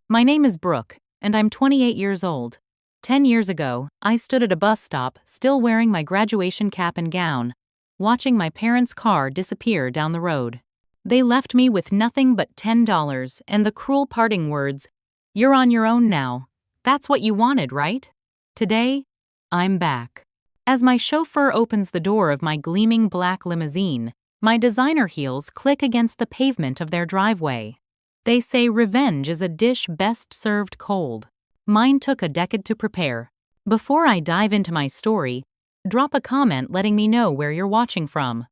My name is Brooke, and I'm 28 years old. 10 years ago, I stood at a bus stop, still wearing my graduation cap and gown, watching my parents' car disappear down the road. They left me with nothing but $10 and the cruel parting words, "You're on your own now. That's what you wanted, right?" Today, I'm back. As my chauffeur opens the door of my gleaming black limousine, my designer heels click against the pavement of their driveway. They say revenge is a dish best served cold. Mine took a decade to prepare. Before I dive into my story, drop a comment letting me know where you're watching from.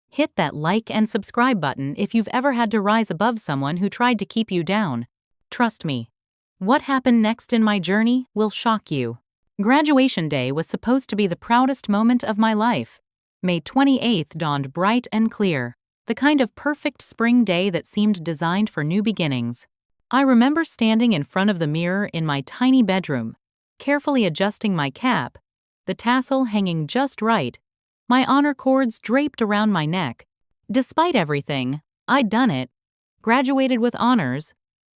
Hit that like and subscribe button if you've ever had to rise above someone who tried to keep you down. Trust me, what happened next in my journey will shock you. Graduation day was supposed to be the proudest moment of my life. May 28th dawned bright and clear, the kind of perfect spring day that seemed designed for new beginnings. I remember standing in front of the mirror in my tiny bedroom, carefully adjusting my cap, the tassel hanging just right, my honor cords draped around my neck. Despite everything, I'd done it, graduated with honors,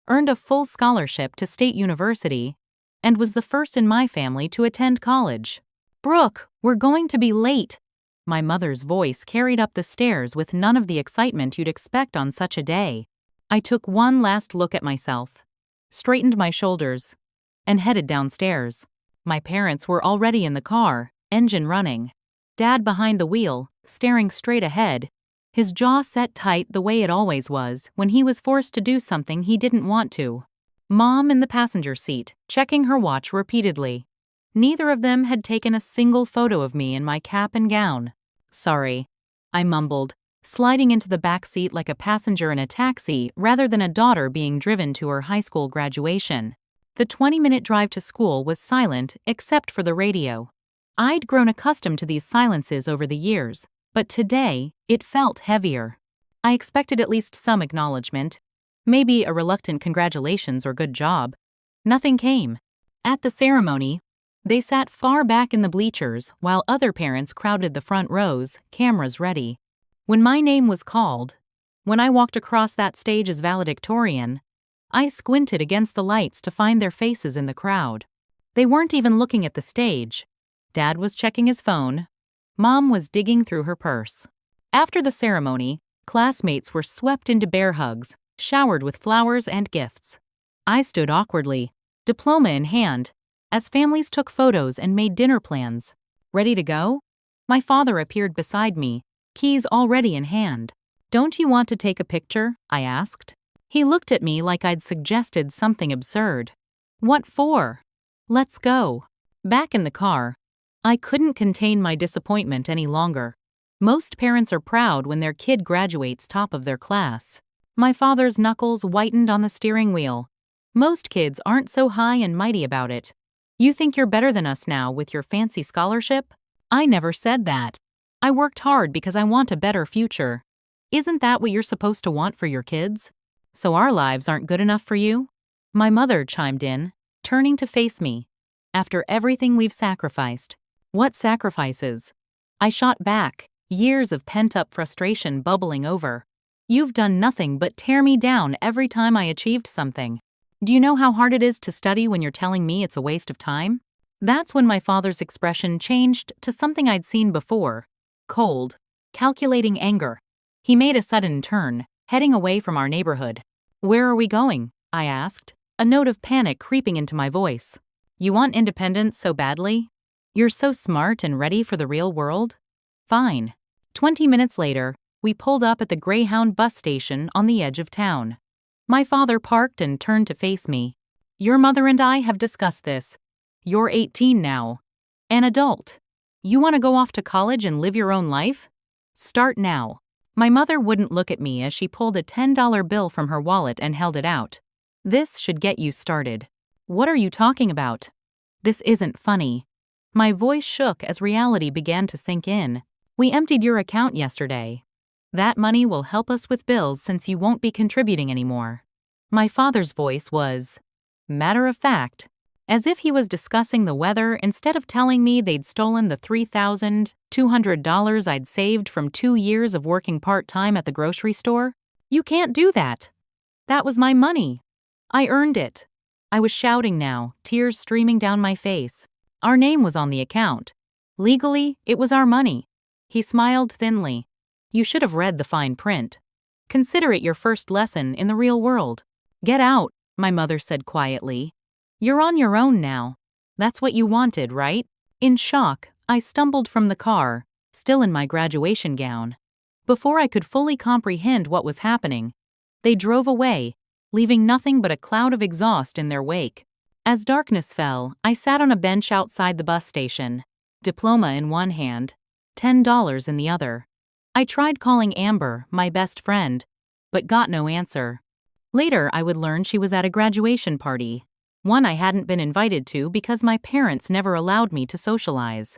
earned a full scholarship to State University, and was the first in my family to attend college. "Brooke, we're going to be late." My mother's voice carried up the stairs with none of the excitement you'd expect on such a day. I took one last look at myself, straightened my shoulders, and headed downstairs. My parents were already in the car, engine running. Dad behind the wheel, staring straight ahead, his jaw set tight the way it always was when he was forced to do something he didn't want to. Mom in the passenger seat, checking her watch repeatedly. Neither of them had taken a single photo of me in my cap and gown. "Sorry," I mumbled, sliding into the back seat like a passenger in a taxi rather than a daughter being driven to her high school graduation. The 20-minute drive to school was silent except for the radio. I'd grown accustomed to these silences over the years, but today it felt heavier. I expected at least some acknowledgement, maybe a reluctant congratulations or good job. Nothing came. At the ceremony, they sat far back in the bleachers while other parents crowded the front rows, cameras ready. When my name was called, when I walked across that stage as valedictorian, I squinted against the lights to find their faces in the crowd. They weren't even looking at the stage. Dad was checking his phone. Mom was digging through her purse. After the ceremony, classmates were swept into bear hugs, showered with flowers and gifts. I stood awkwardly, diploma in hand, as families took photos and made dinner plans. Ready to go? My father appeared beside me, keys already in hand. "Don't you want to take a picture?" I asked. He looked at me like I'd suggested something absurd. "What for?" "Let's go." Back in the car, I couldn't contain my disappointment any longer. Most parents are proud when their kid graduates top of their class. My father's knuckles whitened on the steering wheel. Most kids aren't so high and mighty about it. "You think you're better than us now with your fancy scholarship?" I never said that. I worked hard because I want a better future. Isn't that what you're supposed to want for your kids? So our lives aren't good enough for you? My mother chimed in, turning to face me. "After everything we've sacrificed." "What sacrifices?" I shot back, years of pent-up frustration bubbling over. "You've done nothing but tear me down every time I achieved something. Do you know how hard it is to study when you're telling me it's a waste of time?" That's when my father's expression changed to something I'd seen before. Cold, calculating anger. He made a sudden turn, heading away from our neighborhood. "Where are we going?" I asked, a note of panic creeping into my voice. "You want independence so badly? You're so smart and ready for the real world? Fine." 20 minutes later, we pulled up at the Greyhound bus station on the edge of town. My father parked and turned to face me. "Your mother and I have discussed this. You're 18 now. An adult. You want to go off to college and live your own life? Start now." My mother wouldn't look at me as she pulled a $10 bill from her wallet and held it out. "This should get you started." "What are you talking about?" "This isn't funny." My voice shook as reality began to sink in. "We emptied your account yesterday. That money will help us with bills since you won't be contributing anymore." My father's voice was matter of fact, as if he was discussing the weather instead of telling me they'd stolen the $3,200 I'd saved from 2 years of working part-time at the grocery store. "You can't do that. That was my money. I earned it." I was shouting now, tears streaming down my face. Our name was on the account. Legally, it was our money. He smiled thinly. You should have read the fine print. Consider it your first lesson in the real world. Get out, my mother said quietly. You're on your own now. That's what you wanted, right? In shock, I stumbled from the car, still in my graduation gown. Before I could fully comprehend what was happening, they drove away, leaving nothing but a cloud of exhaust in their wake. As darkness fell, I sat on a bench outside the bus station, diploma in one hand, $10 in the other. I tried calling Amber, my best friend, but got no answer. Later, I would learn she was at a graduation party, one I hadn't been invited to because my parents never allowed me to socialize.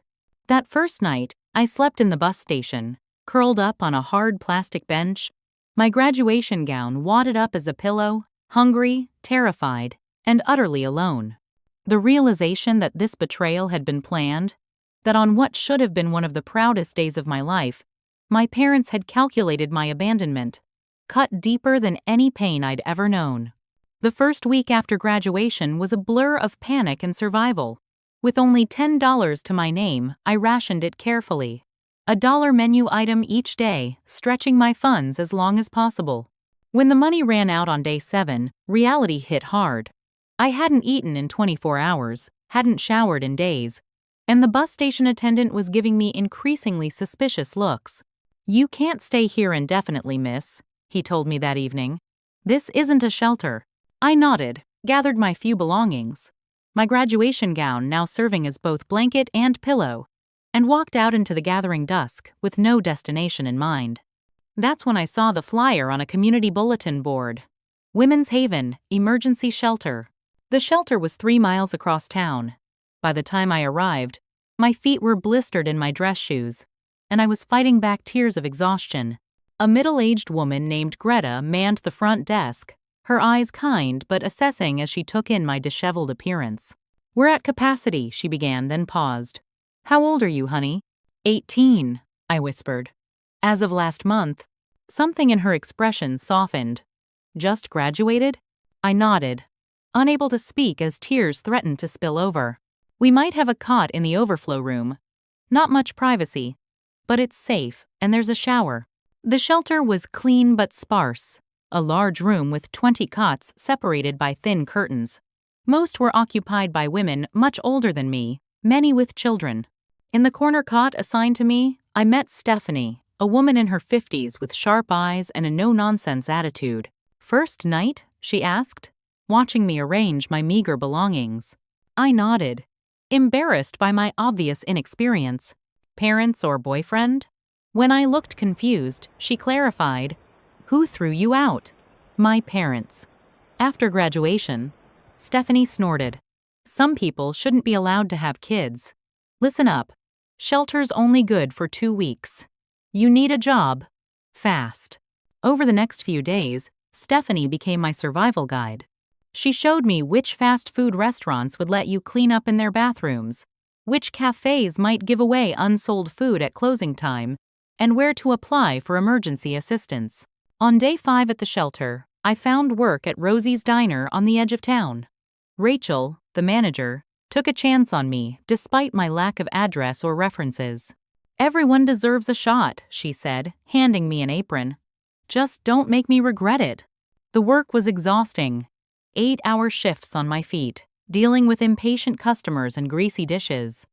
That first night, I slept in the bus station, curled up on a hard plastic bench, my graduation gown wadded up as a pillow, hungry, terrified, and utterly alone. The realization that this betrayal had been planned, that on what should have been one of the proudest days of my life, my parents had calculated my abandonment, cut deeper than any pain I'd ever known. The first week after graduation was a blur of panic and survival. With only $10 to my name, I rationed it carefully. A dollar menu item each day, stretching my funds as long as possible. When the money ran out on day 7, reality hit hard. I hadn't eaten in 24 hours, hadn't showered in days, and the bus station attendant was giving me increasingly suspicious looks. You can't stay here indefinitely, miss, he told me that evening. This isn't a shelter. I nodded, gathered my few belongings, my graduation gown now serving as both blanket and pillow, and walked out into the gathering dusk with no destination in mind. That's when I saw the flyer on a community bulletin board. Women's Haven, Emergency Shelter. The shelter was 3 miles across town. By the time I arrived, my feet were blistered in my dress shoes, and I was fighting back tears of exhaustion. A middle-aged woman named Greta manned the front desk, her eyes kind but assessing as she took in my disheveled appearance. We're at capacity, she began, then paused. How old are you, honey? 18, I whispered. As of last month. Something in her expression softened. Just graduated? I nodded, unable to speak as tears threatened to spill over. We might have a cot in the overflow room. Not much privacy, but it's safe, and there's a shower. The shelter was clean but sparse. A large room with 20 cots separated by thin curtains. Most were occupied by women much older than me, many with children. In the corner cot assigned to me, I met Stephanie, a woman in her 50s with sharp eyes and a no-nonsense attitude. First night? She asked, watching me arrange my meager belongings. I nodded, embarrassed by my obvious inexperience. Parents or boyfriend? When I looked confused, she clarified, Who threw you out? My parents. After graduation, Stephanie snorted. Some people shouldn't be allowed to have kids. Listen up. Shelter's only good for 2 weeks. You need a job. Fast. Over the next few days, Stephanie became my survival guide. She showed me which fast food restaurants would let you clean up in their bathrooms, which cafes might give away unsold food at closing time, and where to apply for emergency assistance. On day 5 at the shelter, I found work at Rosie's Diner on the edge of town. Rachel, the manager, took a chance on me despite my lack of address or references. Everyone deserves a shot, she said, handing me an apron. Just don't make me regret it. The work was exhausting. 8-hour shifts on my feet, dealing with impatient customers and greasy dishes.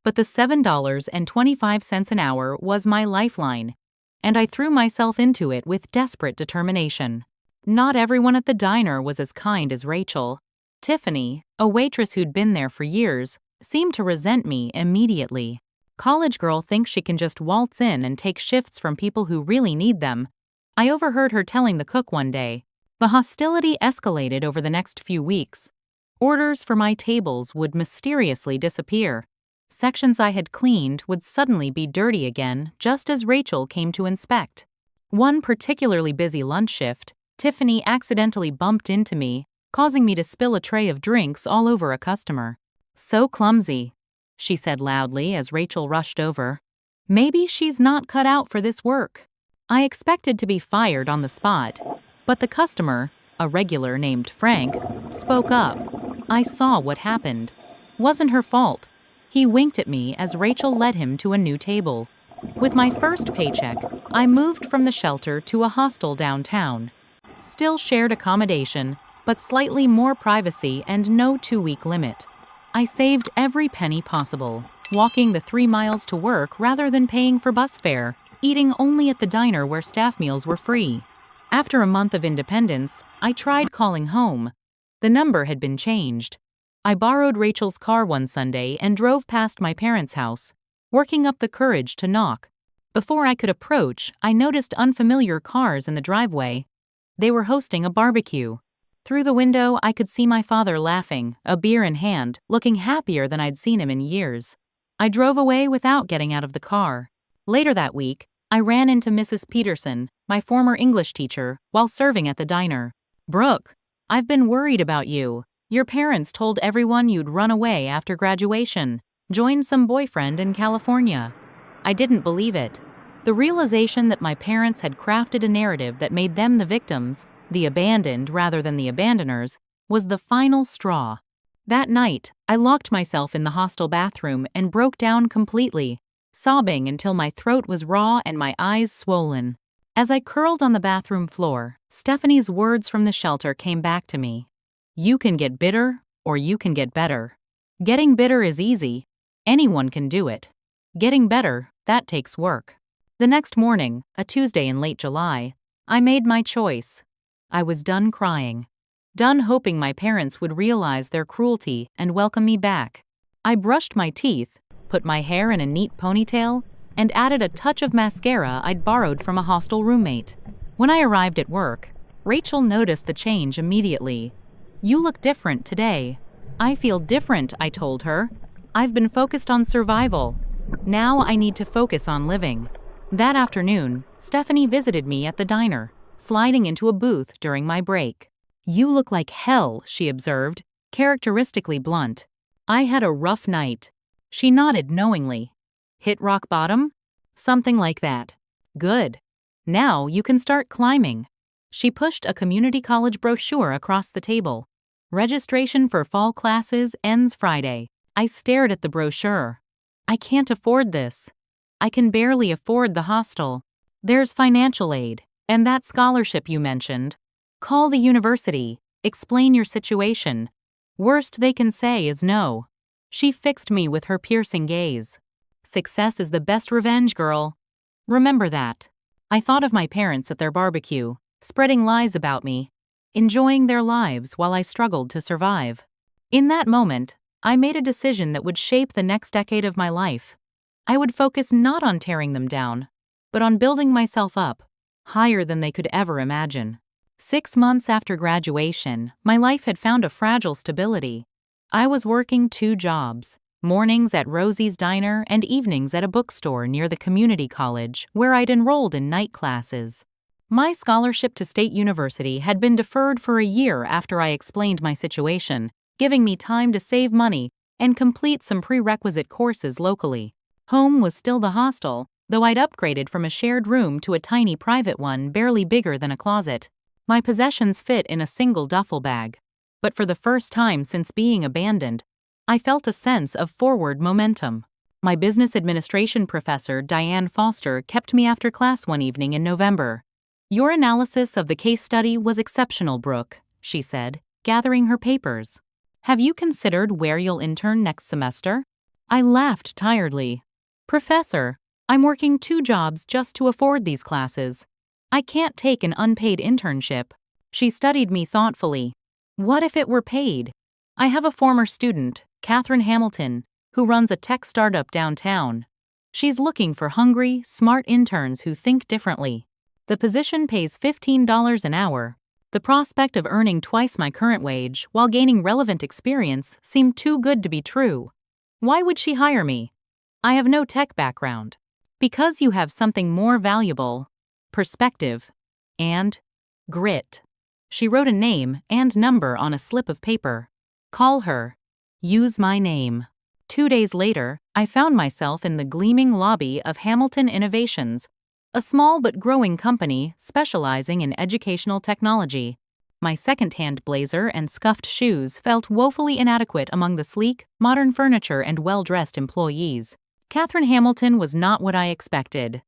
But the $7.25 an hour was my lifeline, and I threw myself into it with desperate determination. Not everyone at the diner was as kind as Rachel. Tiffany, a waitress who'd been there for years, seemed to resent me immediately. College girl thinks she can just waltz in and take shifts from people who really need them. I overheard her telling the cook one day. The hostility escalated over the next few weeks. Orders for my tables would mysteriously disappear. Sections I had cleaned would suddenly be dirty again just as Rachel came to inspect. One particularly busy lunch shift, Tiffany accidentally bumped into me, causing me to spill a tray of drinks all over a customer. So clumsy, she said loudly as Rachel rushed over. Maybe she's not cut out for this work. I expected to be fired on the spot, but the customer, a regular named Frank, spoke up. I saw what happened. Wasn't her fault. He winked at me as Rachel led him to a new table. With my first paycheck, I moved from the shelter to a hostel downtown. Still shared accommodation, but slightly more privacy and no 2-week limit. I saved every penny possible, walking the 3 miles to work rather than paying for bus fare, eating only at the diner where staff meals were free. After a month of independence, I tried calling home. The number had been changed. I borrowed Rachel's car one Sunday and drove past my parents' house, working up the courage to knock. Before I could approach, I noticed unfamiliar cars in the driveway. They were hosting a barbecue. Through the window, I could see my father laughing, a beer in hand, looking happier than I'd seen him in years. I drove away without getting out of the car. Later that week, I ran into Mrs. Peterson, my former English teacher, while serving at the diner. "Brooke, I've been worried about you. Your parents told everyone you'd run away after graduation, joined some boyfriend in California." I didn't believe it. The realization that my parents had crafted a narrative that made them the victims, the abandoned rather than the abandoners, was the final straw. That night, I locked myself in the hostel bathroom and broke down completely, sobbing until my throat was raw and my eyes swollen. As I curled on the bathroom floor, Stephanie's words from the shelter came back to me. "You can get bitter, or you can get better. Getting bitter is easy. Anyone can do it. Getting better, that takes work." The next morning, a Tuesday in late July, I made my choice. I was done crying. Done hoping my parents would realize their cruelty and welcome me back. I brushed my teeth, put my hair in a neat ponytail, and added a touch of mascara I'd borrowed from a hostel roommate. When I arrived at work, Rachel noticed the change immediately. "You look different today." "I feel different," I told her. "I've been focused on survival. Now I need to focus on living." That afternoon, Stephanie visited me at the diner, sliding into a booth during my break. "You look like hell," she observed, characteristically blunt. "I had a rough night." She nodded knowingly. "Hit rock bottom?" "Something like that." "Good. Now you can start climbing." She pushed a community college brochure across the table. "Registration for fall classes ends Friday." I stared at the brochure. "I can't afford this." "I can barely afford the hostel." "There's financial aid, and that scholarship you mentioned. Call the university, explain your situation. Worst they can say is no." She fixed me with her piercing gaze. "Success is the best revenge, girl. Remember that." I thought of my parents at their barbecue, spreading lies about me, enjoying their lives while I struggled to survive. In that moment, I made a decision that would shape the next decade of my life. I would focus not on tearing them down, but on building myself up, higher than they could ever imagine. 6 months after graduation, my life had found a fragile stability. I was working 2 jobs, mornings at Rosie's Diner and evenings at a bookstore near the community college where I'd enrolled in night classes. My scholarship to State University had been deferred for a year after I explained my situation, giving me time to save money and complete some prerequisite courses locally. Home was still the hostel, though I'd upgraded from a shared room to a tiny private one barely bigger than a closet. My possessions fit in a single duffel bag. But for the first time since being abandoned, I felt a sense of forward momentum. My business administration professor, Diane Foster, kept me after class one evening in November. "Your analysis of the case study was exceptional, Brooke," she said, gathering her papers. "Have you considered where you'll intern next semester?" I laughed tiredly. "Professor, I'm working 2 jobs just to afford these classes. I can't take an unpaid internship." She studied me thoughtfully. "What if it were paid? I have a former student, Catherine Hamilton, who runs a tech startup downtown. She's looking for hungry, smart interns who think differently. The position pays $15 an hour. The prospect of earning twice my current wage while gaining relevant experience seemed too good to be true. Why would she hire me? I have no tech background. Because you have something more valuable: perspective and grit." She wrote a name and number on a slip of paper. "Call her. Use my name." 2 days later, I found myself in the gleaming lobby of Hamilton Innovations, a small but growing company specializing in educational technology. My second-hand blazer and scuffed shoes felt woefully inadequate among the sleek, modern furniture and well-dressed employees. Catherine Hamilton was not what I expected.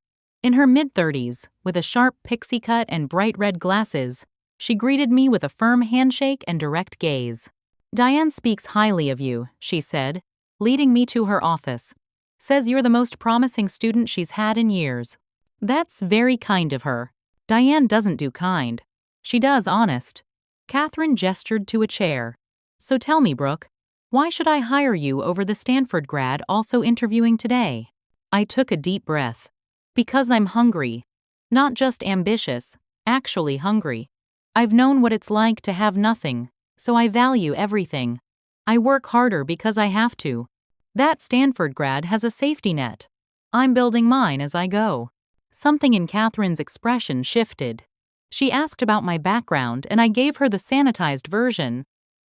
In her mid-30s, with a sharp pixie cut and bright red glasses, she greeted me with a firm handshake and direct gaze. "Diane speaks highly of you," she said, leading me to her office. "Says you're the most promising student she's had in years." "That's very kind of her. Diane doesn't do kind. She does honest." Catherine gestured to a chair. "So tell me, Brooke, why should I hire you over the Stanford grad also interviewing today?" I took a deep breath. "Because I'm hungry. Not just ambitious, actually hungry. I've known what it's like to have nothing, so I value everything. I work harder because I have to. That Stanford grad has a safety net. I'm building mine as I go." Something in Catherine's expression shifted. She asked about my background, and I gave her the sanitized version.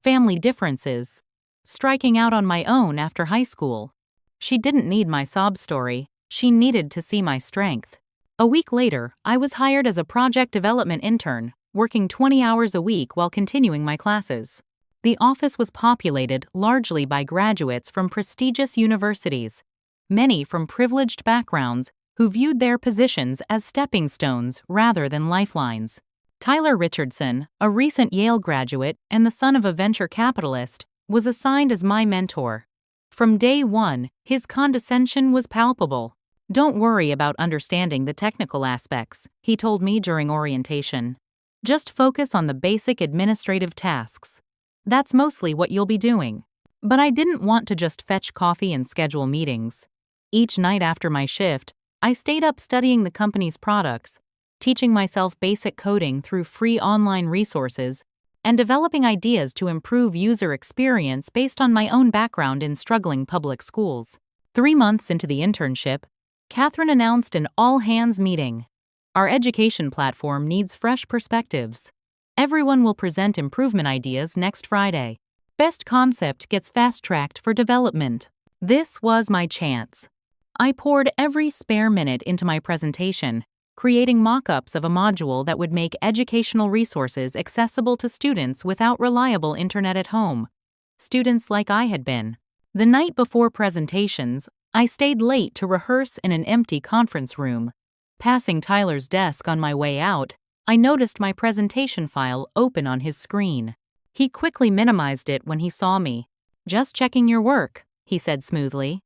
Family differences. Striking out on my own after high school. She didn't need my sob story. She needed to see my strength. A week later, I was hired as a project development intern, working 20 hours a week while continuing my classes. The office was populated largely by graduates from prestigious universities, many from privileged backgrounds who viewed their positions as stepping stones rather than lifelines. Tyler Richardson, a recent Yale graduate and the son of a venture capitalist, was assigned as my mentor. From day one, his condescension was palpable. "Don't worry about understanding the technical aspects," he told me during orientation. "Just focus on the basic administrative tasks. That's mostly what you'll be doing." But I didn't want to just fetch coffee and schedule meetings. Each night after my shift, I stayed up studying the company's products, teaching myself basic coding through free online resources, and developing ideas to improve user experience based on my own background in struggling public schools. 3 months into the internship, Catherine announced an all-hands meeting. "Our education platform needs fresh perspectives. Everyone will present improvement ideas next Friday. Best concept gets fast-tracked for development." This was my chance. I poured every spare minute into my presentation, creating mock-ups of a module that would make educational resources accessible to students without reliable internet at home. Students like I had been. The night before presentations, I stayed late to rehearse in an empty conference room. Passing Tyler's desk on my way out, I noticed my presentation file open on his screen. He quickly minimized it when he saw me. "Just checking your work," he said smoothly.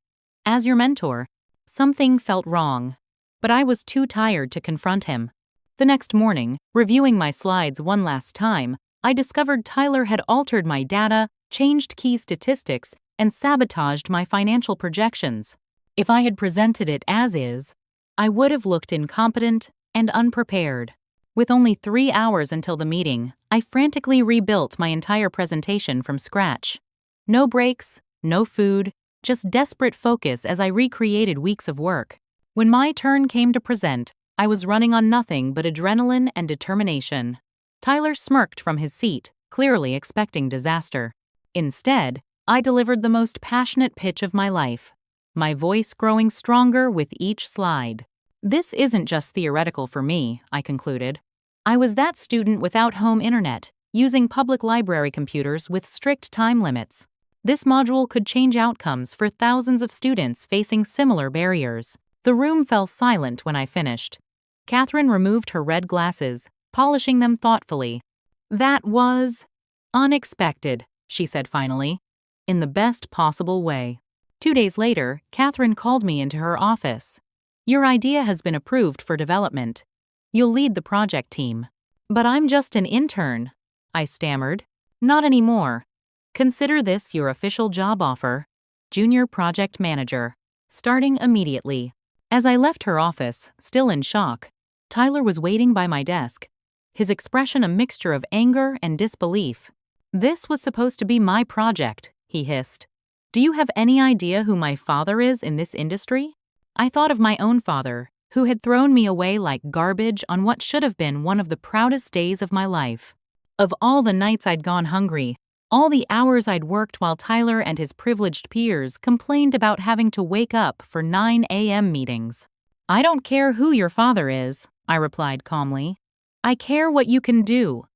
As your mentor, something felt wrong, but I was too tired to confront him. The next morning, reviewing my slides one last time, I discovered Tyler had altered my data, changed key statistics, and sabotaged my financial projections. If I had presented it as is, I would have looked incompetent and unprepared. With only 3 hours until the meeting, I frantically rebuilt my entire presentation from scratch. No breaks, no food, just desperate focus as I recreated weeks of work. When my turn came to present, I was running on nothing but adrenaline and determination. Tyler smirked from his seat, clearly expecting disaster. Instead, I delivered the most passionate pitch of my life, my voice growing stronger with each slide. "This isn't just theoretical for me," I concluded. "I was that student without home internet, using public library computers with strict time limits. This module could change outcomes for thousands of students facing similar barriers." The room fell silent when I finished. Catherine removed her red glasses, polishing them thoughtfully. "That was unexpected," she said finally, in the best possible way. 2 days later, Catherine called me into her office. "Your idea has been approved for development. You'll lead the project team." "But I'm just an intern," I stammered. "Not anymore. Consider this your official job offer. Junior Project Manager. Starting immediately." As I left her office, still in shock, Tyler was waiting by my desk, his expression a mixture of anger and disbelief. "This was supposed to be my project," he hissed. "Do you have any idea who my father is in this industry?" I thought of my own father, who had thrown me away like garbage on what should have been one of the proudest days of my life. Of all the nights I'd gone hungry, all the hours I'd worked while Tyler and his privileged peers complained about having to wake up for 9 a.m. meetings. "I don't care who your father is," I replied calmly. "I care what you can do."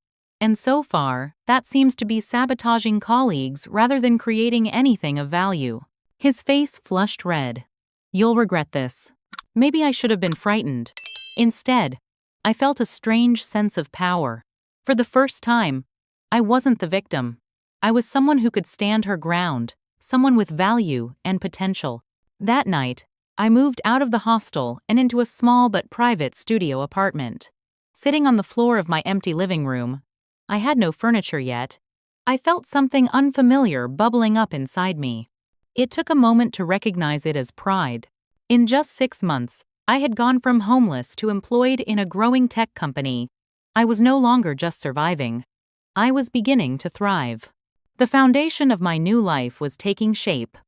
And so far, that seems to be sabotaging colleagues rather than creating anything of value. His face flushed red. You'll regret this. Maybe I should have been frightened. Instead, I felt a strange sense of power. For the first time, I wasn't the victim. I was someone who could stand her ground, someone with value and potential. That night, I moved out of the hostel and into a small but private studio apartment. Sitting on the floor of my empty living room, I had no furniture yet. I felt something unfamiliar bubbling up inside me. It took a moment to recognize it as pride. In just 6 months, I had gone from homeless to employed in a growing tech company. I was no longer just surviving. I was beginning to thrive. The foundation of my new life was taking shape,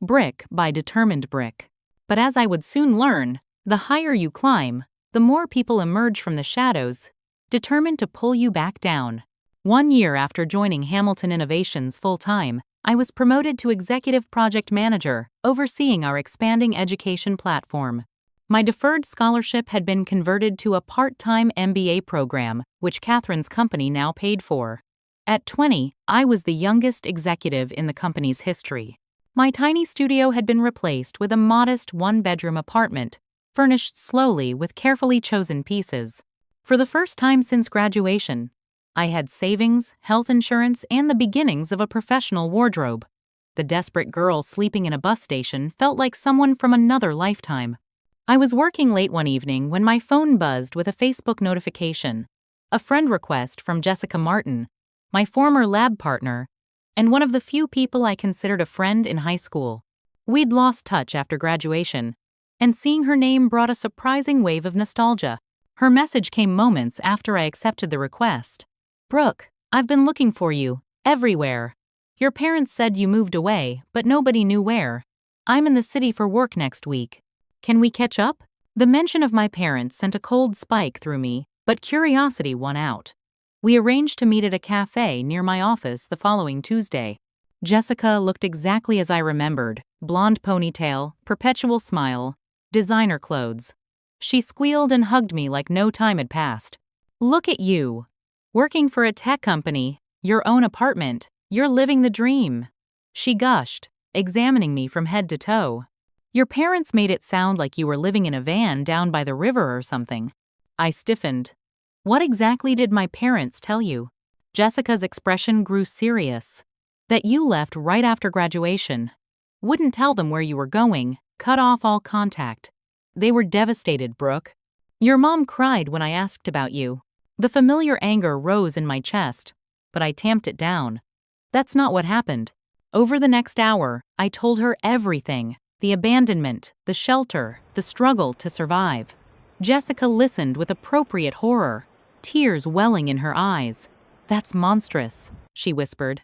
brick by determined brick. But as I would soon learn, the higher you climb, the more people emerge from the shadows, determined to pull you back down. 1 year after joining Hamilton Innovations full-time, I was promoted to Executive Project Manager, overseeing our expanding education platform. My deferred scholarship had been converted to a part-time MBA program, which Catherine's company now paid for. At 20, I was the youngest executive in the company's history. My tiny studio had been replaced with a modest one-bedroom apartment, furnished slowly with carefully chosen pieces. For the first time since graduation, I had savings, health insurance, and the beginnings of a professional wardrobe. The desperate girl sleeping in a bus station felt like someone from another lifetime. I was working late one evening when my phone buzzed with a Facebook notification, a friend request from Jessica Martin, my former lab partner, and one of the few people I considered a friend in high school. We'd lost touch after graduation, and seeing her name brought a surprising wave of nostalgia. Her message came moments after I accepted the request. Brooke, I've been looking for you, everywhere. Your parents said you moved away, but nobody knew where. I'm in the city for work next week. Can we catch up? The mention of my parents sent a cold spike through me, but curiosity won out. We arranged to meet at a cafe near my office the following Tuesday. Jessica looked exactly as I remembered, blonde ponytail, perpetual smile, designer clothes. She squealed and hugged me like no time had passed. Look at you. Working for a tech company, your own apartment, you're living the dream. She gushed, examining me from head to toe. Your parents made it sound like you were living in a van down by the river or something. I stiffened. What exactly did my parents tell you? Jessica's expression grew serious. That you left right after graduation. Wouldn't tell them where you were going, cut off all contact. They were devastated, Brooke. Your mom cried when I asked about you. The familiar anger rose in my chest, but I tamped it down. That's not what happened. Over the next hour, I told her everything. The abandonment, the shelter, the struggle to survive. Jessica listened with appropriate horror, tears welling in her eyes. That's monstrous, she whispered.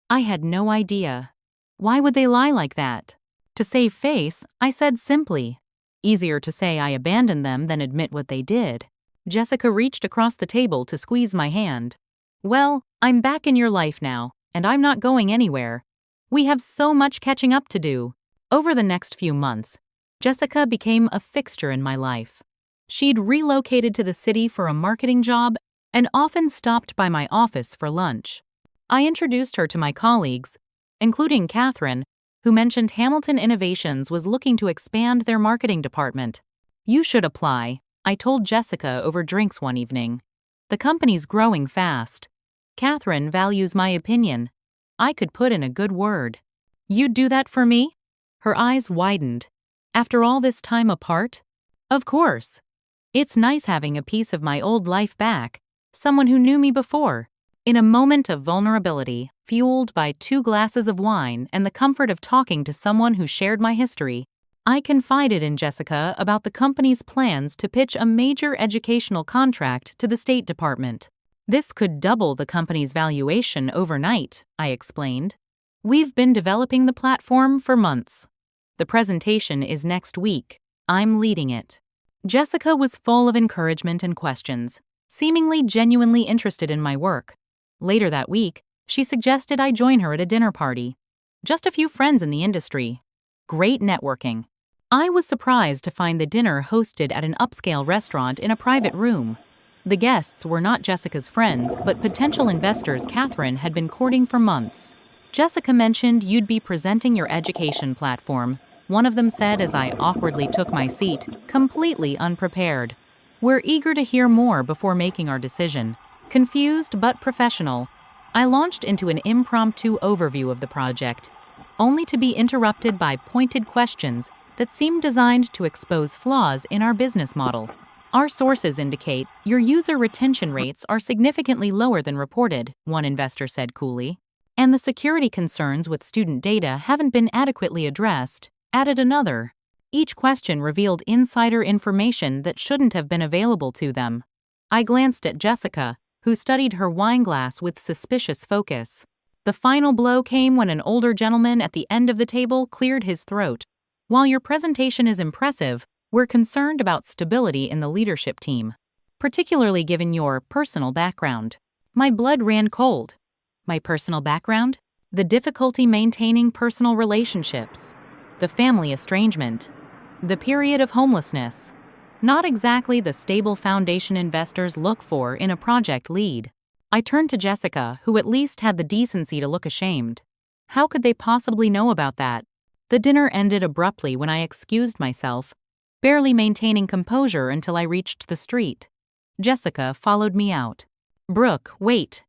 I had no idea. Why would they lie like that? To save face, I said simply. Easier to say I abandoned them than admit what they did. Jessica reached across the table to squeeze my hand. Well, I'm back in your life now, and I'm not going anywhere. We have so much catching up to do. Over the next few months, Jessica became a fixture in my life. She'd relocated to the city for a marketing job and often stopped by my office for lunch. I introduced her to my colleagues, including Catherine, who mentioned Hamilton Innovations was looking to expand their marketing department. You should apply, I told Jessica over drinks one evening. The company's growing fast. Catherine values my opinion. I could put in a good word. You'd do that for me? Her eyes widened. After all this time apart? Of course. It's nice having a piece of my old life back, someone who knew me before. In a moment of vulnerability, fueled by 2 glasses of wine and the comfort of talking to someone who shared my history, I confided in Jessica about the company's plans to pitch a major educational contract to the State Department. This could double the company's valuation overnight, I explained. We've been developing the platform for months. The presentation is next week. I'm leading it. Jessica was full of encouragement and questions, seemingly genuinely interested in my work. Later that week, she suggested I join her at a dinner party. Just a few friends in the industry. Great networking. I was surprised to find the dinner hosted at an upscale restaurant in a private room. The guests were not Jessica's friends, but potential investors Catherine had been courting for months. Jessica mentioned you'd be presenting your education platform, one of them said as I awkwardly took my seat, completely unprepared. We're eager to hear more before making our decision. Confused but professional, I launched into an impromptu overview of the project, only to be interrupted by pointed questions that seemed designed to expose flaws in our business model. Our sources indicate your user retention rates are significantly lower than reported, one investor said coolly. And the security concerns with student data haven't been adequately addressed, added another. Each question revealed insider information that shouldn't have been available to them. I glanced at Jessica, who studied her wine glass with suspicious focus. The final blow came when an older gentleman at the end of the table cleared his throat. While your presentation is impressive, we're concerned about stability in the leadership team, particularly given your personal background. My blood ran cold. My personal background? The difficulty maintaining personal relationships. The family estrangement. The period of homelessness. Not exactly the stable foundation investors look for in a project lead. I turned to Jessica, who at least had the decency to look ashamed. How could they possibly know about that? The dinner ended abruptly when I excused myself, barely maintaining composure until I reached the street. Jessica followed me out. Brooke, wait.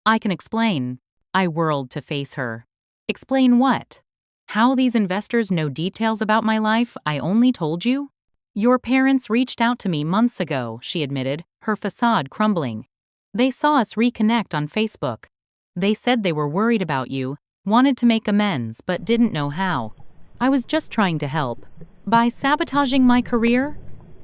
I can explain. I whirled to face her. Explain what? How these investors know details about my life I only told you? Your parents reached out to me months ago, she admitted, her facade crumbling. They saw us reconnect on Facebook. They said they were worried about you, wanted to make amends, but didn't know how. I was just trying to help. By sabotaging my career?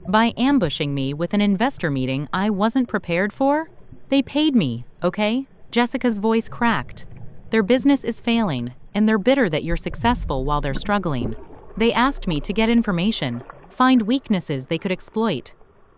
By ambushing me with an investor meeting I wasn't prepared for? They paid me, okay? Jessica's voice cracked. Their business is failing, and they're bitter that you're successful while they're struggling. They asked me to get information, find weaknesses they could exploit.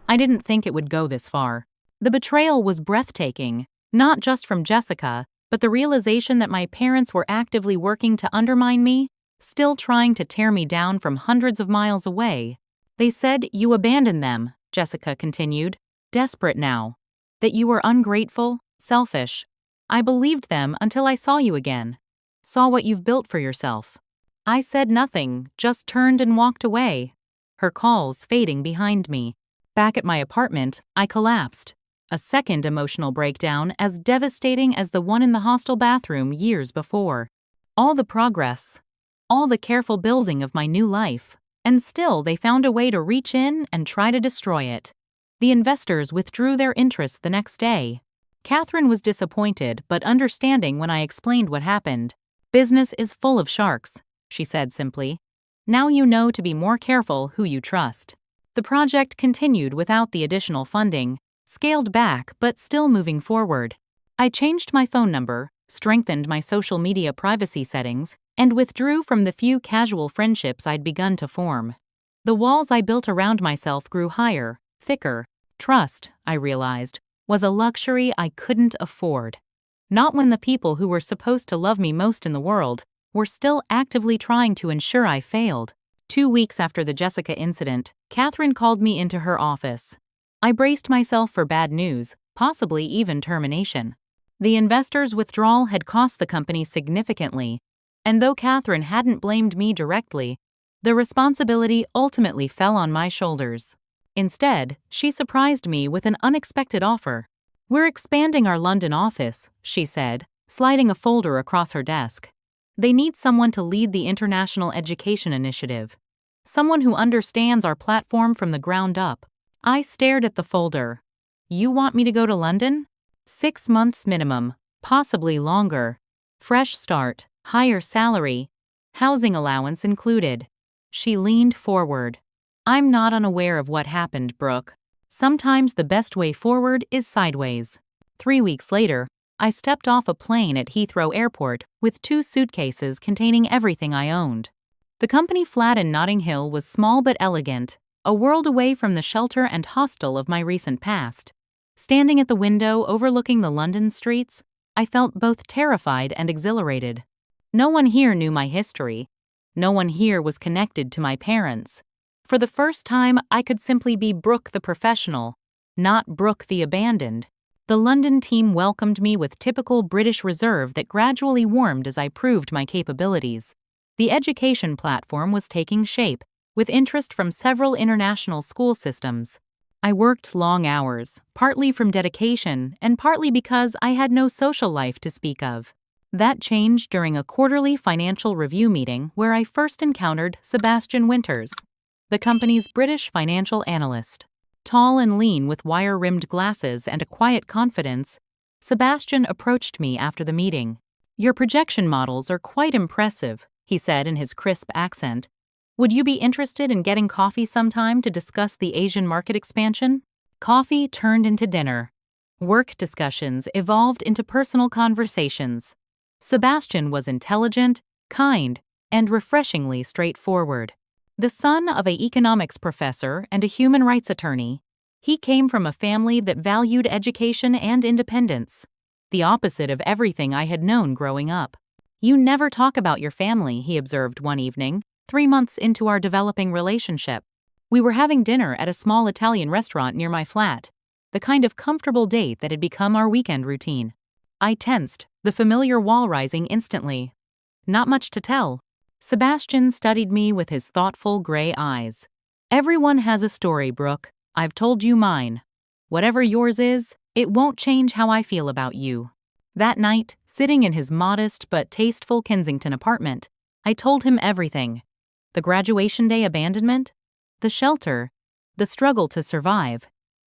I didn't think it would go this far. The betrayal was breathtaking, not just from Jessica, but the realization that my parents were actively working to undermine me, still trying to tear me down from hundreds of miles away. They said you abandoned them, Jessica continued, desperate now. That you were ungrateful, selfish. I believed them until I saw you again. Saw what you've built for yourself. I said nothing, just turned and walked away. Her calls fading behind me. Back at my apartment, I collapsed. A second emotional breakdown as devastating as the one in the hostel bathroom years before. All the progress. All the careful building of my new life. And still they found a way to reach in and try to destroy it. The investors withdrew their interest the next day. Catherine was disappointed but understanding when I explained what happened. Business is full of sharks, she said simply. Now you know to be more careful who you trust. The project continued without the additional funding, scaled back but still moving forward. I changed my phone number, strengthened my social media privacy settings, and withdrew from the few casual friendships I'd begun to form. The walls I built around myself grew higher, thicker. Trust, I realized, was a luxury I couldn't afford. Not when the people who were supposed to love me most in the world were still actively trying to ensure I failed. 2 weeks after the Jessica incident, Catherine called me into her office. I braced myself for bad news, possibly even termination. The investors' withdrawal had cost the company significantly, and though Catherine hadn't blamed me directly, the responsibility ultimately fell on my shoulders. Instead, she surprised me with an unexpected offer. We're expanding our London office, she said, sliding a folder across her desk. They need someone to lead the International Education Initiative. Someone who understands our platform from the ground up. I stared at the folder. You want me to go to London? 6 months minimum, possibly longer. Fresh start, higher salary, housing allowance included. She leaned forward. I'm not unaware of what happened, Brooke. Sometimes the best way forward is sideways. 3 weeks later, I stepped off a plane at Heathrow Airport with 2 suitcases containing everything I owned. The company flat in Notting Hill was small but elegant, a world away from the shelter and hostel of my recent past. Standing at the window overlooking the London streets, I felt both terrified and exhilarated. No one here knew my history. No one here was connected to my parents. For the first time, I could simply be Brooke the professional, not Brooke the abandoned. The London team welcomed me with typical British reserve that gradually warmed as I proved my capabilities. The education platform was taking shape, with interest from several international school systems. I worked long hours, partly from dedication and partly because I had no social life to speak of. That changed during a quarterly financial review meeting where I first encountered Sebastian Winters, the company's British financial analyst. Tall and lean with wire-rimmed glasses and a quiet confidence, Sebastian approached me after the meeting. "Your projection models are quite impressive," he said in his crisp accent. "Would you be interested in getting coffee sometime to discuss the Asian market expansion?" Coffee turned into dinner. Work discussions evolved into personal conversations. Sebastian was intelligent, kind, and refreshingly straightforward. The son of an economics professor and a human rights attorney, he came from a family that valued education and independence, the opposite of everything I had known growing up. "You never talk about your family," he observed one evening, 3 months into our developing relationship. We were having dinner at a small Italian restaurant near my flat, the kind of comfortable date that had become our weekend routine. I tensed, the familiar wall rising instantly. "Not much to tell." Sebastian studied me with his thoughtful gray eyes. "Everyone has a story, Brooke. I've told you mine. Whatever yours is, it won't change how I feel about you." That night, sitting in his modest but tasteful Kensington apartment, I told him everything. The graduation day abandonment, the shelter, the struggle to survive,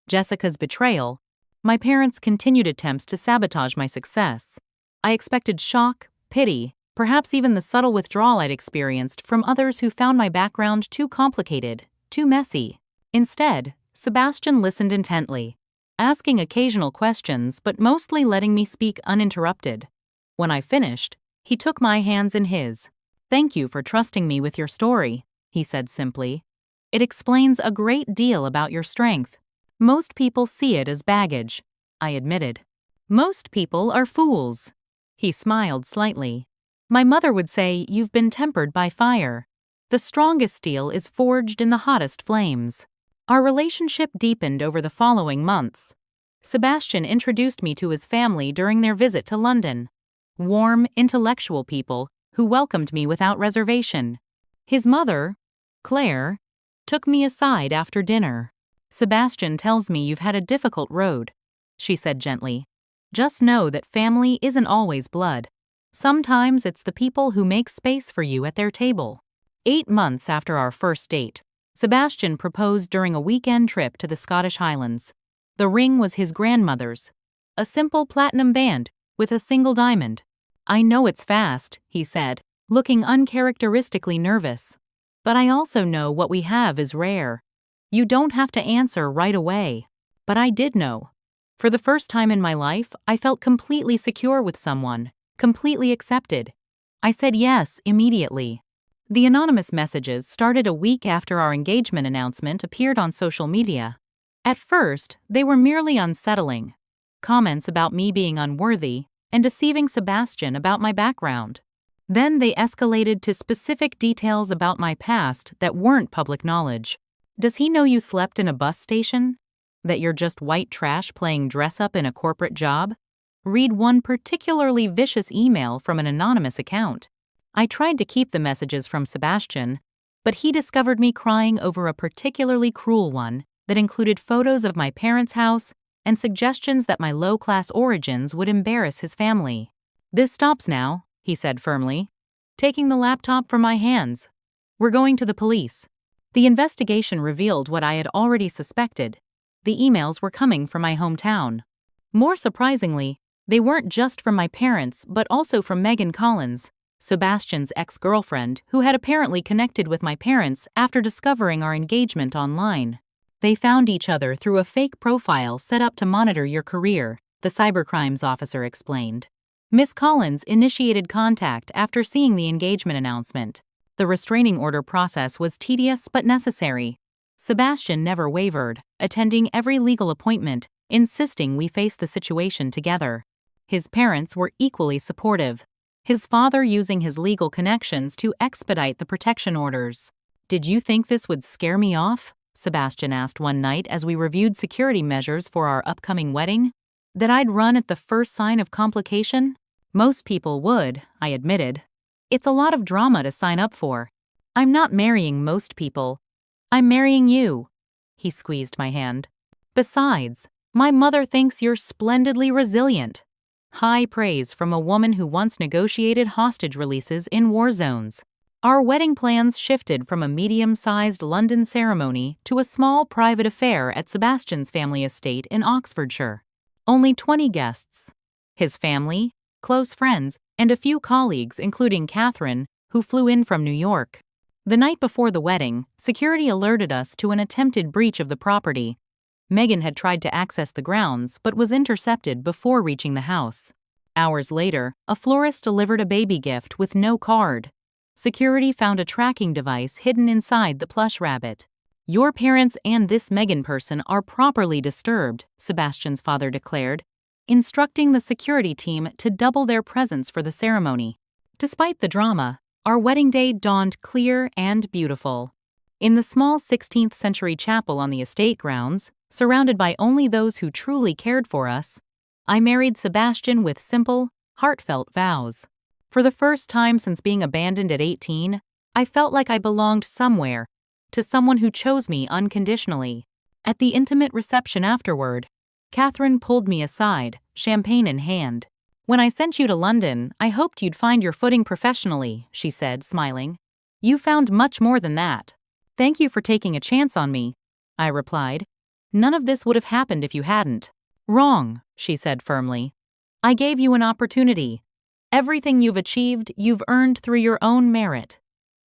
Jessica's betrayal, my parents' continued attempts to sabotage my success. I expected shock, pity, perhaps even the subtle withdrawal I'd experienced from others who found my background too complicated, too messy. Instead, Sebastian listened intently, asking occasional questions but mostly letting me speak uninterrupted. When I finished, he took my hands in his. "Thank you for trusting me with your story," he said simply. "It explains a great deal about your strength. Most people see it as baggage," I admitted. "Most people are fools." He smiled slightly. "My mother would say you've been tempered by fire. The strongest steel is forged in the hottest flames." Our relationship deepened over the following months. Sebastian introduced me to his family during their visit to London. Warm, intellectual people who welcomed me without reservation. His mother, Claire, took me aside after dinner. "Sebastian tells me you've had a difficult road," she said gently. "Just know that family isn't always blood. Sometimes it's the people who make space for you at their table." 8 months after our first date, Sebastian proposed during a weekend trip to the Scottish Highlands. The ring was his grandmother's, a simple platinum band with a single diamond. "I know it's fast," he said, looking uncharacteristically nervous. "But I also know what we have is rare. You don't have to answer right away." But I did know. For the first time in my life, I felt completely secure with someone, completely accepted. I said yes immediately. The anonymous messages started a week after our engagement announcement appeared on social media. At first, they were merely unsettling. Comments about me being unworthy and deceiving Sebastian about my background. Then they escalated to specific details about my past that weren't public knowledge. "Does he know you slept in a bus station? That you're just white trash playing dress-up in a corporate job?" Read one particularly vicious email from an anonymous account. I tried to keep the messages from Sebastian, but he discovered me crying over a particularly cruel one that included photos of my parents' house and suggestions that my low-class origins would embarrass his family. "This stops now," he said firmly, taking the laptop from my hands. "We're going to the police." The investigation revealed what I had already suspected. The emails were coming from my hometown. More surprisingly, they weren't just from my parents but also from Megan Collins, Sebastian's ex-girlfriend, who had apparently connected with my parents after discovering our engagement online. "They found each other through a fake profile set up to monitor your career," the cybercrimes officer explained. Miss Collins initiated contact after seeing the engagement announcement. The restraining order process was tedious but necessary. Sebastian never wavered, attending every legal appointment, insisting we face the situation together. His parents were equally supportive, his father using his legal connections to expedite the protection orders. "Did you think this would scare me off?" Sebastian asked one night as we reviewed security measures for our upcoming wedding. That I'd run at the first sign of complication? Most people would, I admitted. It's a lot of drama to sign up for. I'm not marrying most people. I'm marrying you. He squeezed my hand. Besides, my mother thinks you're splendidly resilient. High praise from a woman who once negotiated hostage releases in war zones. Our wedding plans shifted from a medium-sized London ceremony to a small private affair at Sebastian's family estate in Oxfordshire. Only 20 guests. His family, close friends, and a few colleagues including Catherine, who flew in from New York. The night before the wedding, security alerted us to an attempted breach of the property. Megan had tried to access the grounds but was intercepted before reaching the house. Hours later, a florist delivered a baby gift with no card. Security found a tracking device hidden inside the plush rabbit. Your parents and this Megan person are properly disturbed, Sebastian's father declared, instructing the security team to double their presence for the ceremony. Despite the drama, our wedding day dawned clear and beautiful. In the small 16th century chapel on the estate grounds, surrounded by only those who truly cared for us, I married Sebastian with simple, heartfelt vows. For the first time since being abandoned at 18, I felt like I belonged somewhere, to someone who chose me unconditionally. At the intimate reception afterward, Catherine pulled me aside, champagne in hand. When I sent you to London, I hoped you'd find your footing professionally, she said, smiling. You found much more than that. Thank you for taking a chance on me, I replied. None of this would have happened if you hadn't. Wrong, she said firmly. I gave you an opportunity. Everything you've achieved, you've earned through your own merit.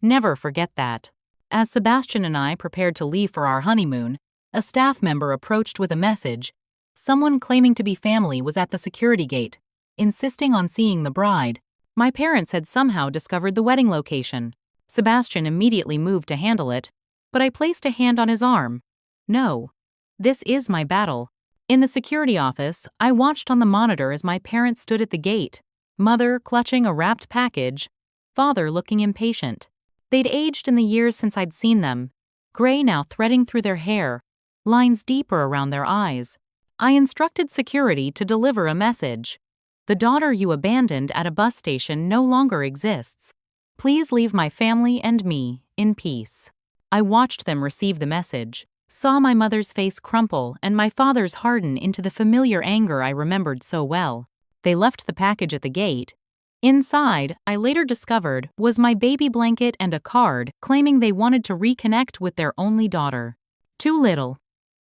Never forget that. As Sebastian and I prepared to leave for our honeymoon, a staff member approached with a message. Someone claiming to be family was at the security gate, insisting on seeing the bride. My parents had somehow discovered the wedding location. Sebastian immediately moved to handle it, but I placed a hand on his arm. No. This is my battle. In the security office, I watched on the monitor as my parents stood at the gate, mother clutching a wrapped package, father looking impatient. They'd aged in the years since I'd seen them, gray now threading through their hair, lines deeper around their eyes. I instructed security to deliver a message. The daughter you abandoned at a bus station no longer exists. Please leave my family and me in peace. I watched them receive the message, saw my mother's face crumple and my father's harden into the familiar anger I remembered so well. They left the package at the gate. Inside, I later discovered, was my baby blanket and a card claiming they wanted to reconnect with their only daughter. Too little.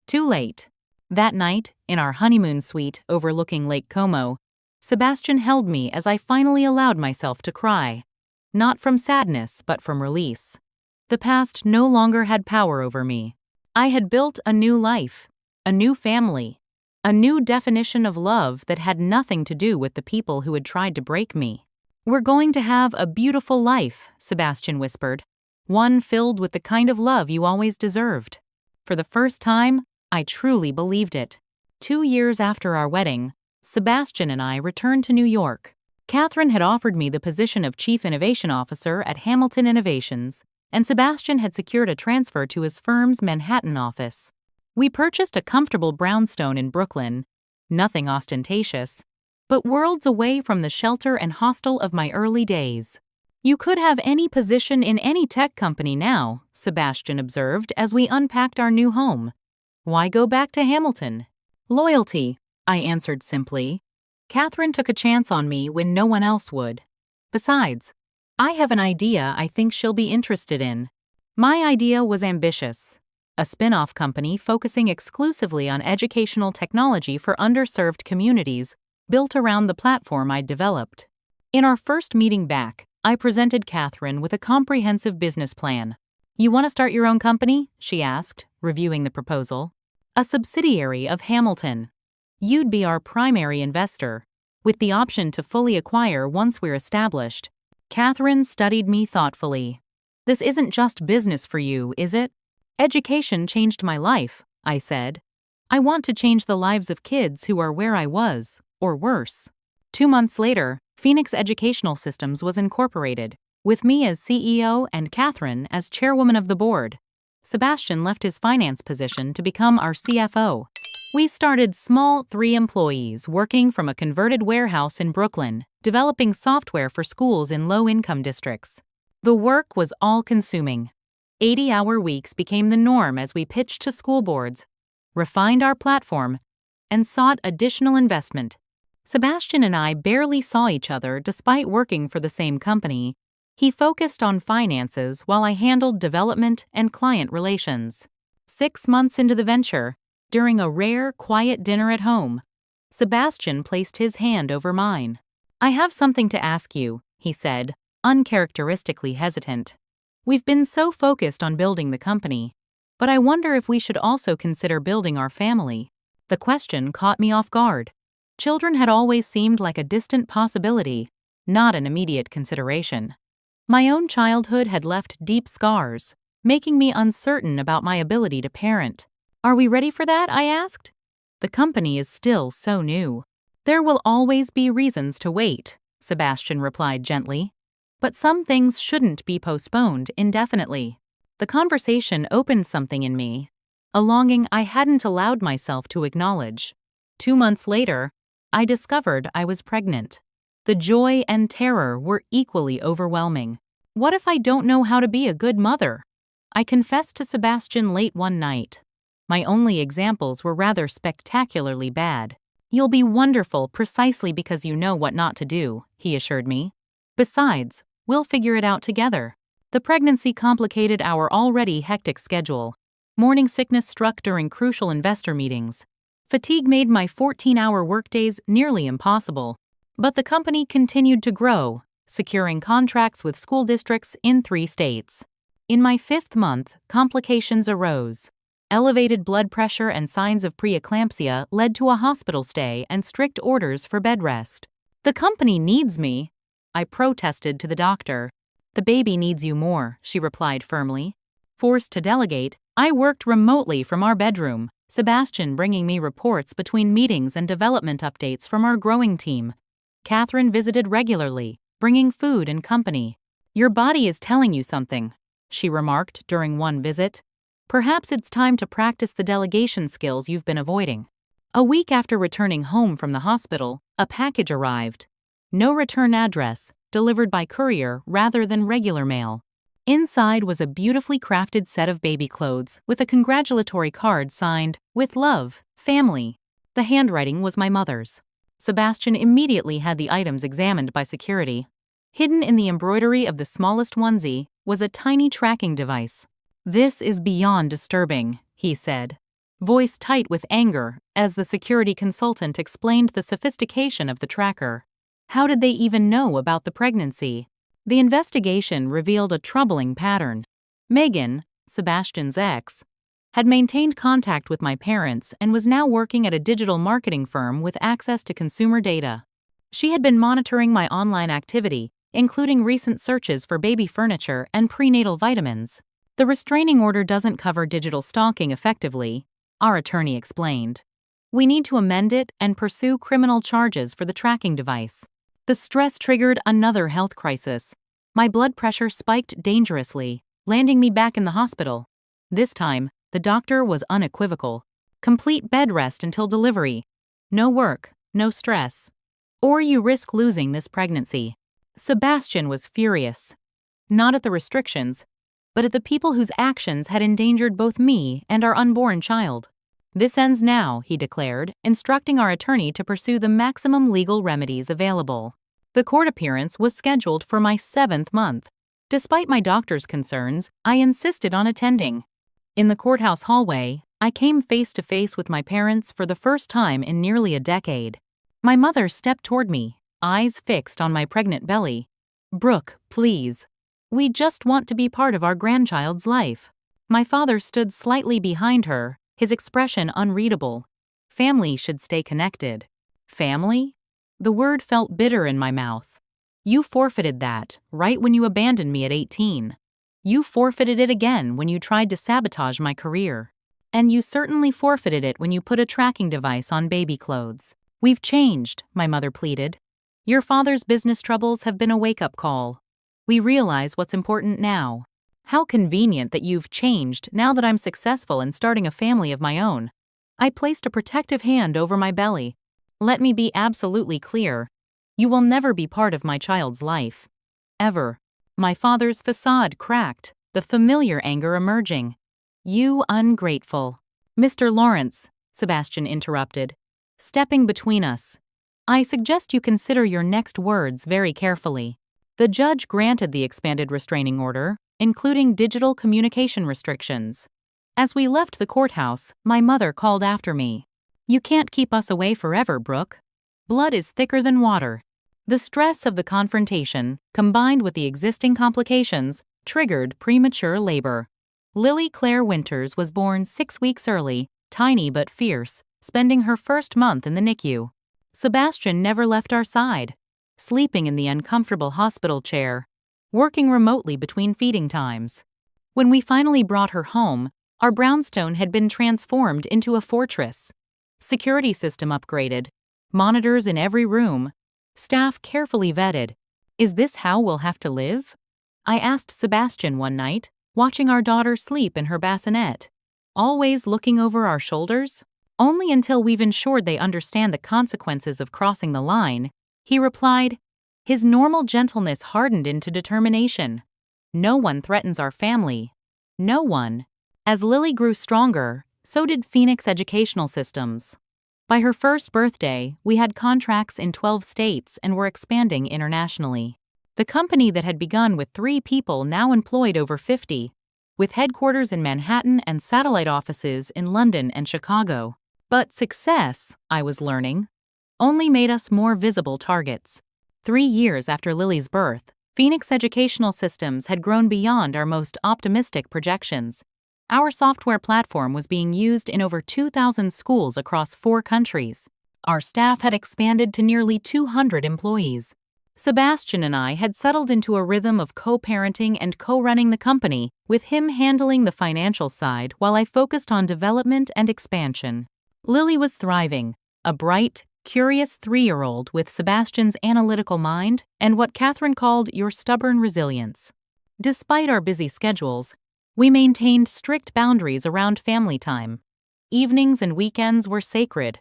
Too late. That night, in our honeymoon suite overlooking Lake Como, Sebastian held me as I finally allowed myself to cry. Not from sadness, but from release. The past no longer had power over me. I had built a new life, a new family, a new definition of love that had nothing to do with the people who had tried to break me. We're going to have a beautiful life, Sebastian whispered, one filled with the kind of love you always deserved. For the first time, I truly believed it. 2 years after our wedding, Sebastian and I returned to New York. Catherine had offered me the position of Chief Innovation Officer at Hamilton Innovations, and Sebastian had secured a transfer to his firm's Manhattan office. We purchased a comfortable brownstone in Brooklyn, nothing ostentatious, but worlds away from the shelter and hostel of my early days. You could have any position in any tech company now, Sebastian observed as we unpacked our new home. Why go back to Hamilton? Loyalty, I answered simply. Catherine took a chance on me when no one else would. Besides, I have an idea I think she'll be interested in. My idea was ambitious. A spin-off company focusing exclusively on educational technology for underserved communities, built around the platform I'd developed. In our first meeting back, I presented Catherine with a comprehensive business plan. You want to start your own company? She asked, reviewing the proposal. A subsidiary of Hamilton. You'd be our primary investor, with the option to fully acquire once we're established. Catherine studied me thoughtfully. This isn't just business for you, is it? Education changed my life, I said. I want to change the lives of kids who are where I was, or worse. 2 months later, Phoenix Educational Systems was incorporated, with me as CEO and Catherine as chairwoman of the board. Sebastian left his finance position to become our CFO. We started small, 3 employees working from a converted warehouse in Brooklyn, developing software for schools in low-income districts. The work was all-consuming. 80-hour weeks became the norm as we pitched to school boards, refined our platform, and sought additional investment. Sebastian and I barely saw each other despite working for the same company. He focused on finances while I handled development and client relations. 6 months into the venture, during a rare, quiet dinner at home, Sebastian placed his hand over mine. "I have something to ask you," he said, uncharacteristically hesitant. "We've been so focused on building the company, but I wonder if we should also consider building our family." The question caught me off guard. Children had always seemed like a distant possibility, not an immediate consideration. My own childhood had left deep scars, making me uncertain about my ability to parent. "Are we ready for that?" I asked. "The company is still so new. There will always be reasons to wait," Sebastian replied gently. "But some things shouldn't be postponed indefinitely." The conversation opened something in me, a longing I hadn't allowed myself to acknowledge. 2 months later, I discovered I was pregnant. The joy and terror were equally overwhelming. What if I don't know how to be a good mother? I confessed to Sebastian late one night. My only examples were rather spectacularly bad. "You'll be wonderful precisely because you know what not to do," he assured me. "Besides, we'll figure it out together." The pregnancy complicated our already hectic schedule. Morning sickness struck during crucial investor meetings. Fatigue made my 14-hour workdays nearly impossible. But the company continued to grow, securing contracts with school districts in 3 states. In my 5th month, complications arose. Elevated blood pressure and signs of preeclampsia led to a hospital stay and strict orders for bed rest. "The company needs me," I protested to the doctor. "The baby needs you more," she replied firmly. Forced to delegate, I worked remotely from our bedroom, Sebastian bringing me reports between meetings and development updates from our growing team. Catherine visited regularly, bringing food and company. "Your body is telling you something," she remarked during one visit. "Perhaps it's time to practice the delegation skills you've been avoiding." A week after returning home from the hospital, a package arrived. No return address, delivered by courier rather than regular mail. Inside was a beautifully crafted set of baby clothes with a congratulatory card signed, "With love, family." The handwriting was my mother's. Sebastian immediately had the items examined by security. Hidden in the embroidery of the smallest onesie was a tiny tracking device. "This is beyond disturbing," he said, voice tight with anger, as the security consultant explained the sophistication of the tracker. How did they even know about the pregnancy? The investigation revealed a troubling pattern. Megan, Sebastian's ex, had maintained contact with my parents and was now working at a digital marketing firm with access to consumer data. She had been monitoring my online activity, including recent searches for baby furniture and prenatal vitamins. "The restraining order doesn't cover digital stalking effectively," our attorney explained. "We need to amend it and pursue criminal charges for the tracking device." The stress triggered another health crisis. My blood pressure spiked dangerously, landing me back in the hospital. This time, the doctor was unequivocal. "Complete bed rest until delivery. No work, no stress. Or you risk losing this pregnancy." Sebastian was furious. Not at the restrictions, but at the people whose actions had endangered both me and our unborn child. "This ends now," he declared, instructing our attorney to pursue the maximum legal remedies available. The court appearance was scheduled for my 7th month. Despite my doctor's concerns, I insisted on attending. In the courthouse hallway, I came face to face with my parents for the first time in nearly a decade. My mother stepped toward me, eyes fixed on my pregnant belly. "Brooke, please. We just want to be part of our grandchild's life." My father stood slightly behind her, his expression unreadable. "Family should stay connected." Family? The word felt bitter in my mouth. "You forfeited that, right when you abandoned me at 18. You forfeited it again when you tried to sabotage my career. And you certainly forfeited it when you put a tracking device on baby clothes." "We've changed," my mother pleaded. "Your father's business troubles have been a wake-up call. We realize what's important now." How convenient that you've changed now that I'm successful in starting a family of my own. I placed a protective hand over my belly. Let me be absolutely clear. You will never be part of my child's life. Ever. My father's facade cracked, the familiar anger emerging. You ungrateful. Mr. Lawrence, Sebastian interrupted, stepping between us. I suggest you consider your next words very carefully. The judge granted the expanded restraining order, including digital communication restrictions. As we left the courthouse, my mother called after me. You can't keep us away forever, Brooke. Blood is thicker than water. The stress of the confrontation, combined with the existing complications, triggered premature labor. Lily Claire Winters was born 6 weeks early, tiny but fierce, spending her first month in the NICU. Sebastian never left our side, sleeping in the uncomfortable hospital chair, working remotely between feeding times. When we finally brought her home, our brownstone had been transformed into a fortress. Security system upgraded, monitors in every room, staff carefully vetted. Is this how we'll have to live? I asked Sebastian one night, watching our daughter sleep in her bassinet. Always looking over our shoulders? Only until we've ensured they understand the consequences of crossing the line, he replied. His normal gentleness hardened into determination. No one threatens our family. No one. As Lily grew stronger, so did Phoenix Educational Systems. By her first birthday, we had contracts in 12 states and were expanding internationally. The company that had begun with 3 people now employed over 50, with headquarters in Manhattan and satellite offices in London and Chicago. But success, I was learning, only made us more visible targets. 3 years after Lily's birth, Phoenix Educational Systems had grown beyond our most optimistic projections. Our software platform was being used in over 2,000 schools across 4 countries. Our staff had expanded to nearly 200 employees. Sebastian and I had settled into a rhythm of co-parenting and co-running the company, with him handling the financial side while I focused on development and expansion. Lily was thriving, a bright, curious 3-year-old with Sebastian's analytical mind and what Catherine called your stubborn resilience. Despite our busy schedules, we maintained strict boundaries around family time. Evenings and weekends were sacred,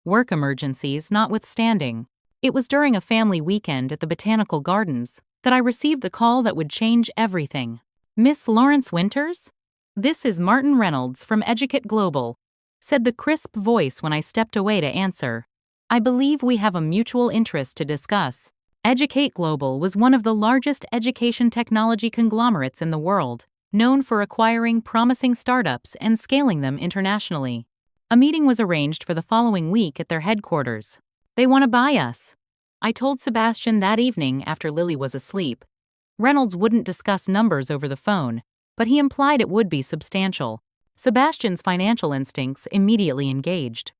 work emergencies notwithstanding. It was during a family weekend at the Botanical Gardens that I received the call that would change everything. Miss Lawrence Winters? This is Martin Reynolds from Educate Global, said the crisp voice when I stepped away to answer. I believe we have a mutual interest to discuss. Educate Global was one of the largest education technology conglomerates in the world, known for acquiring promising startups and scaling them internationally. A meeting was arranged for the following week at their headquarters. They want to buy us. I told Sebastian that evening after Lily was asleep. Reynolds wouldn't discuss numbers over the phone, but he implied it would be substantial. Sebastian's financial instincts immediately engaged.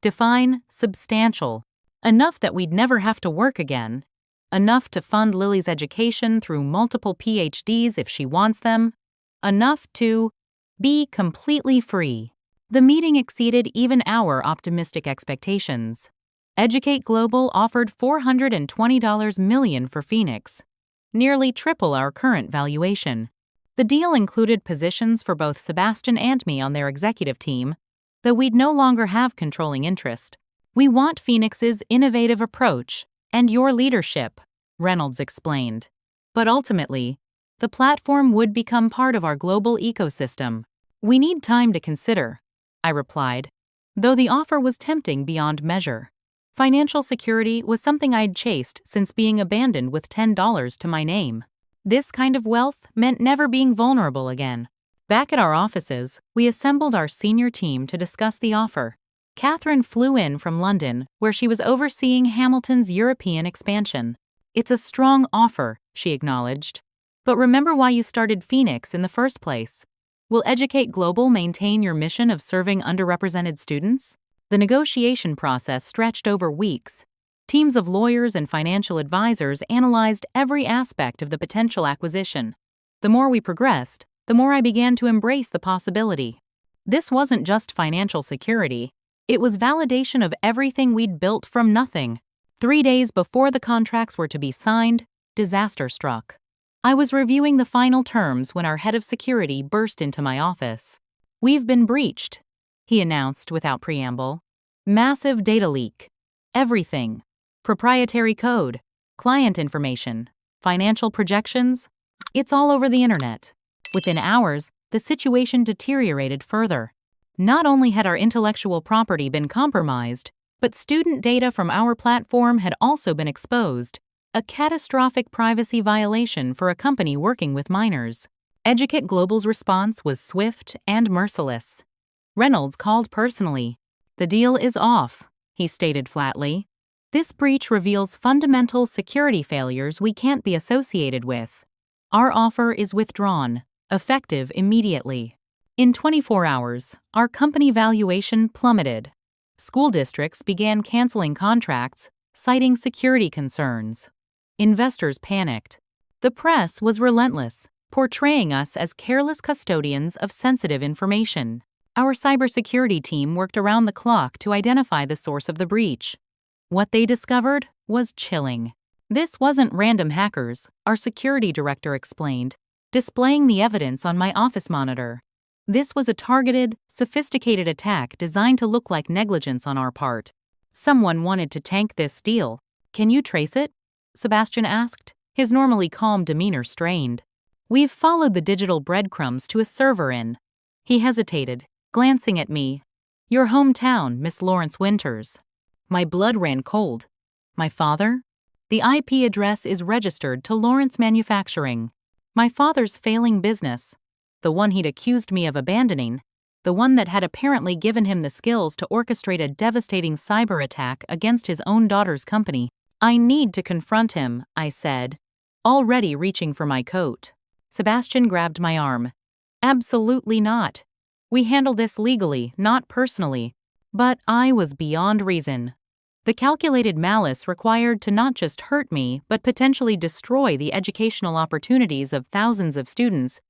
Define substantial. Enough that we'd never have to work again. Enough to fund Lily's education through multiple PhDs if she wants them. Enough to be completely free. The meeting exceeded even our optimistic expectations. Educate Global offered $420 million for Phoenix, nearly triple our current valuation. The deal included positions for both Sebastian and me on their executive team, though we'd no longer have controlling interest. We want Phoenix's innovative approach and your leadership, Reynolds explained. But ultimately, the platform would become part of our global ecosystem. We need time to consider, I replied, though the offer was tempting beyond measure. Financial security was something I'd chased since being abandoned with $10 to my name. This kind of wealth meant never being vulnerable again. Back at our offices, we assembled our senior team to discuss the offer. Catherine flew in from London, where she was overseeing Hamilton's European expansion. It's a strong offer, she acknowledged. But remember why you started Phoenix in the first place. Will Educate Global maintain your mission of serving underrepresented students? The negotiation process stretched over weeks. Teams of lawyers and financial advisors analyzed every aspect of the potential acquisition. The more we progressed, the more I began to embrace the possibility. This wasn't just financial security. It was validation of everything we'd built from nothing. 3 days before the contracts were to be signed, disaster struck. I was reviewing the final terms when our head of security burst into my office. "We've been breached," he announced without preamble. "Massive data leak. Everything. Proprietary code, client information, financial projections. It's all over the internet." Within hours, the situation deteriorated further. Not only had our intellectual property been compromised, but student data from our platform had also been exposed, a catastrophic privacy violation for a company working with minors. Educate Global's response was swift and merciless. Reynolds called personally. "The deal is off," he stated flatly. "This breach reveals fundamental security failures we can't be associated with. Our offer is withdrawn, effective immediately." In 24 hours, our company valuation plummeted. School districts began canceling contracts, citing security concerns. Investors panicked. The press was relentless, portraying us as careless custodians of sensitive information. Our cybersecurity team worked around the clock to identify the source of the breach. What they discovered was chilling. "This wasn't random hackers," our security director explained, displaying the evidence on my office monitor. "This was a targeted, sophisticated attack designed to look like negligence on our part. Someone wanted to tank this deal. Can you trace it?" Sebastian asked, his normally calm demeanor strained. "We've followed the digital breadcrumbs to a server in." He hesitated, glancing at me. "Your hometown, Miss Lawrence Winters." My blood ran cold. "My father?" "The IP address is registered to Lawrence Manufacturing. My father's failing business. The one he'd accused me of abandoning. The one that had apparently given him the skills to orchestrate a devastating cyber attack against his own daughter's company. I need to confront him," I said, already reaching for my coat. Sebastian grabbed my arm. "Absolutely not. We handle this legally, not personally." But I was beyond reason. The calculated malice required to not just hurt me, but potentially destroy the educational opportunities of thousands of students,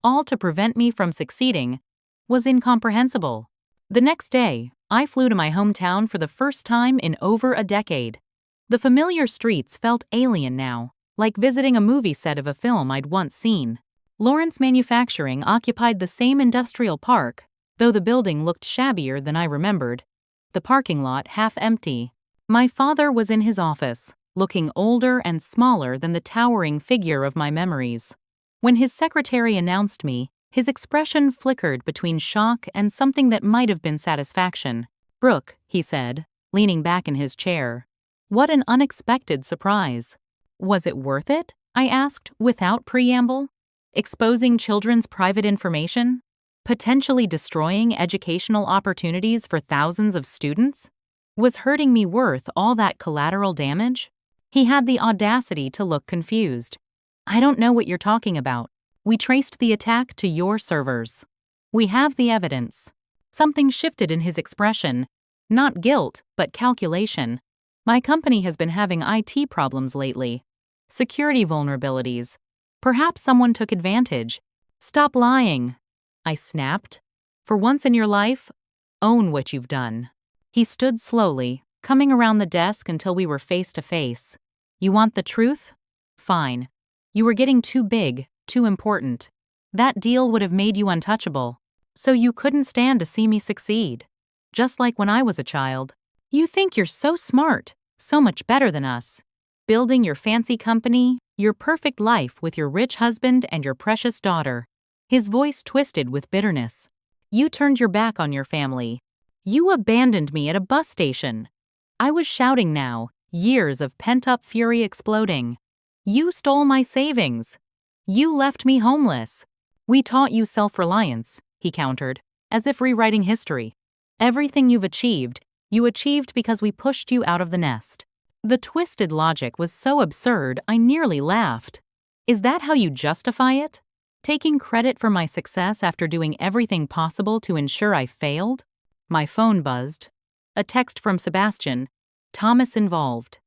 all to prevent me from succeeding, was incomprehensible. The next day, I flew to my hometown for the first time in over a decade. The familiar streets felt alien now, like visiting a movie set of a film I'd once seen. Lawrence Manufacturing occupied the same industrial park, though the building looked shabbier than I remembered. The parking lot half empty. My father was in his office, looking older and smaller than the towering figure of my memories. When his secretary announced me, his expression flickered between shock and something that might have been satisfaction. "Brooke," he said, leaning back in his chair. "What an unexpected surprise." "Was it worth it?" I asked, without preamble. "Exposing children's private information? Potentially destroying educational opportunities for thousands of students? Was hurting me worth all that collateral damage?" He had the audacity to look confused. "I don't know what you're talking about. We traced the attack to your servers. We have the evidence." Something shifted in his expression. Not guilt, but calculation. "My company has been having IT problems lately. Security vulnerabilities. Perhaps someone took advantage." "Stop lying," I snapped. "For once in your life, own what you've done." He stood slowly, coming around the desk until we were face to face. "You want the truth? Fine. You were getting too big, too important. That deal would have made you untouchable, so you couldn't stand to see me succeed. Just like when I was a child. You think you're so smart, so much better than us. Building your fancy company, your perfect life with your rich husband and your precious daughter." His voice twisted with bitterness. "You turned your back on your family. You abandoned me at a bus station." I was shouting now, years of pent-up fury exploding. "You stole my savings. You left me homeless. We taught you self-reliance," he countered, as if rewriting history. "Everything you've achieved, you achieved because we pushed you out of the nest." The twisted logic was so absurd I nearly laughed. Is that how you justify it? Taking credit for my success after doing everything possible to ensure I failed? My phone buzzed. A text from Sebastian. "Thomas involved.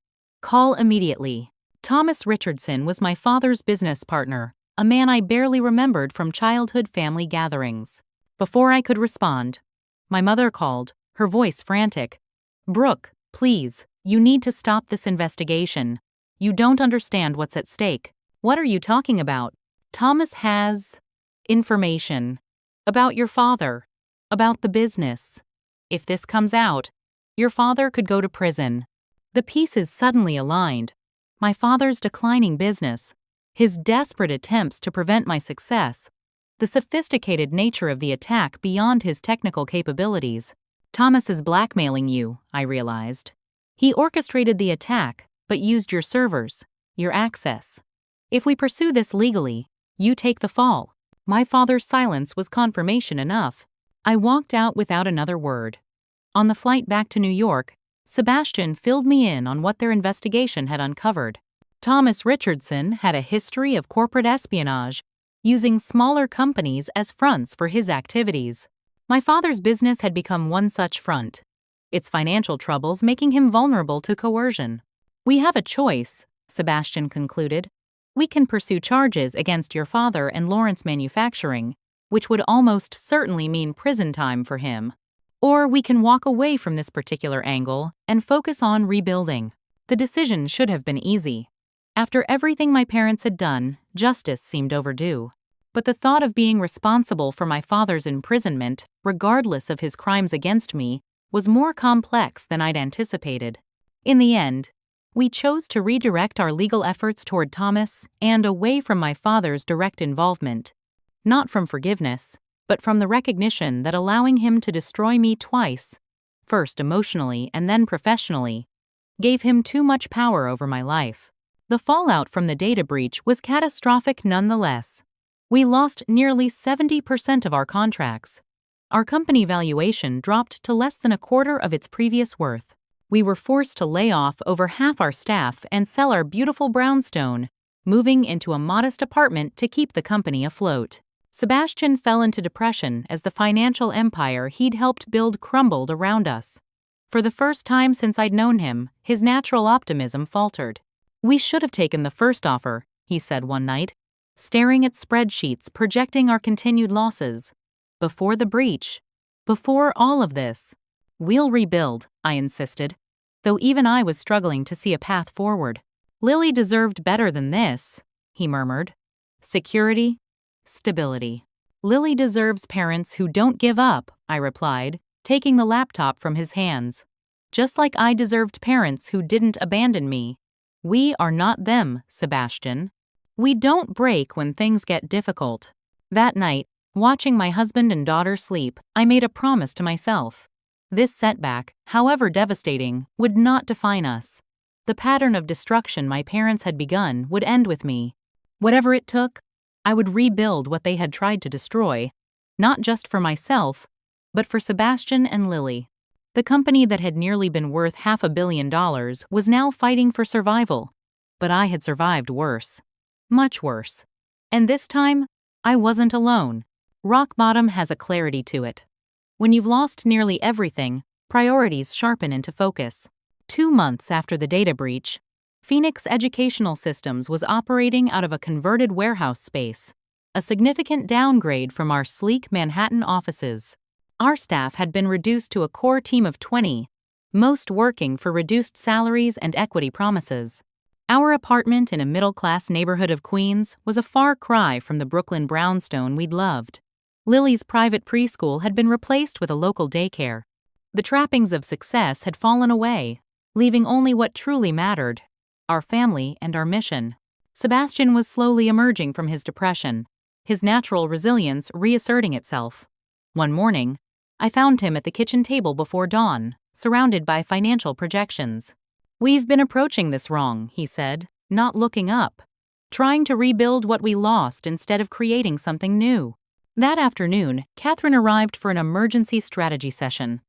Call immediately." Thomas Richardson was my father's business partner, a man I barely remembered from childhood family gatherings. Before I could respond, my mother called, her voice frantic. "Brooke, please, you need to stop this investigation. You don't understand what's at stake." What are you talking about? Thomas has information about your father, about the business. If this comes out, your father could go to prison. The pieces suddenly aligned. My father's declining business, his desperate attempts to prevent my success, the sophisticated nature of the attack beyond his technical capabilities. Thomas is blackmailing you, I realized. He orchestrated the attack, but used your servers, your access. If we pursue this legally, you take the fall. My father's silence was confirmation enough. I walked out without another word. On the flight back to New York, Sebastian filled me in on what their investigation had uncovered. Thomas Richardson had a history of corporate espionage, using smaller companies as fronts for his activities. My father's business had become one such front, its financial troubles making him vulnerable to coercion. We have a choice, Sebastian concluded. We can pursue charges against your father and Lawrence Manufacturing, which would almost certainly mean prison time for him. Or we can walk away from this particular angle and focus on rebuilding. The decision should have been easy. After everything my parents had done, justice seemed overdue. But the thought of being responsible for my father's imprisonment, regardless of his crimes against me, was more complex than I'd anticipated. In the end, we chose to redirect our legal efforts toward Thomas and away from my father's direct involvement. Not from forgiveness, but from the recognition that allowing him to destroy me twice, first emotionally and then professionally, gave him too much power over my life. The fallout from the data breach was catastrophic nonetheless. We lost nearly 70% of our contracts. Our company valuation dropped to less than a quarter of its previous worth. We were forced to lay off over half our staff and sell our beautiful brownstone, moving into a modest apartment to keep the company afloat. Sebastian fell into depression as the financial empire he'd helped build crumbled around us. For the first time since I'd known him, his natural optimism faltered. "We should have taken the first offer," he said one night, staring at spreadsheets projecting our continued losses. "Before the breach. Before all of this. We'll rebuild," I insisted, though even I was struggling to see a path forward. "Lily deserved better than this," he murmured. "Security, stability. Lily deserves parents who don't give up," I replied, taking the laptop from his hands. "Just like I deserved parents who didn't abandon me. We are not them, Sebastian. We don't break when things get difficult." That night, watching my husband and daughter sleep, I made a promise to myself. This setback, however devastating, would not define us. The pattern of destruction my parents had begun would end with me. Whatever it took, I would rebuild what they had tried to destroy, not just for myself, but for Sebastian and Lily. The company that had nearly been worth $500 million was now fighting for survival, but I had survived worse. Much worse. And this time, I wasn't alone. Rock bottom has a clarity to it. When you've lost nearly everything, priorities sharpen into focus. 2 months after the data breach, Phoenix Educational Systems was operating out of a converted warehouse space, a significant downgrade from our sleek Manhattan offices. Our staff had been reduced to a core team of 20, most working for reduced salaries and equity promises. Our apartment in a middle-class neighborhood of Queens was a far cry from the Brooklyn brownstone we'd loved. Lily's private preschool had been replaced with a local daycare. The trappings of success had fallen away, leaving only what truly mattered: our family and our mission. Sebastian was slowly emerging from his depression, his natural resilience reasserting itself. One morning, I found him at the kitchen table before dawn, surrounded by financial projections. "We've been approaching this wrong," he said, not looking up. "Trying to rebuild what we lost instead of creating something new." That afternoon, Catherine arrived for an emergency strategy session.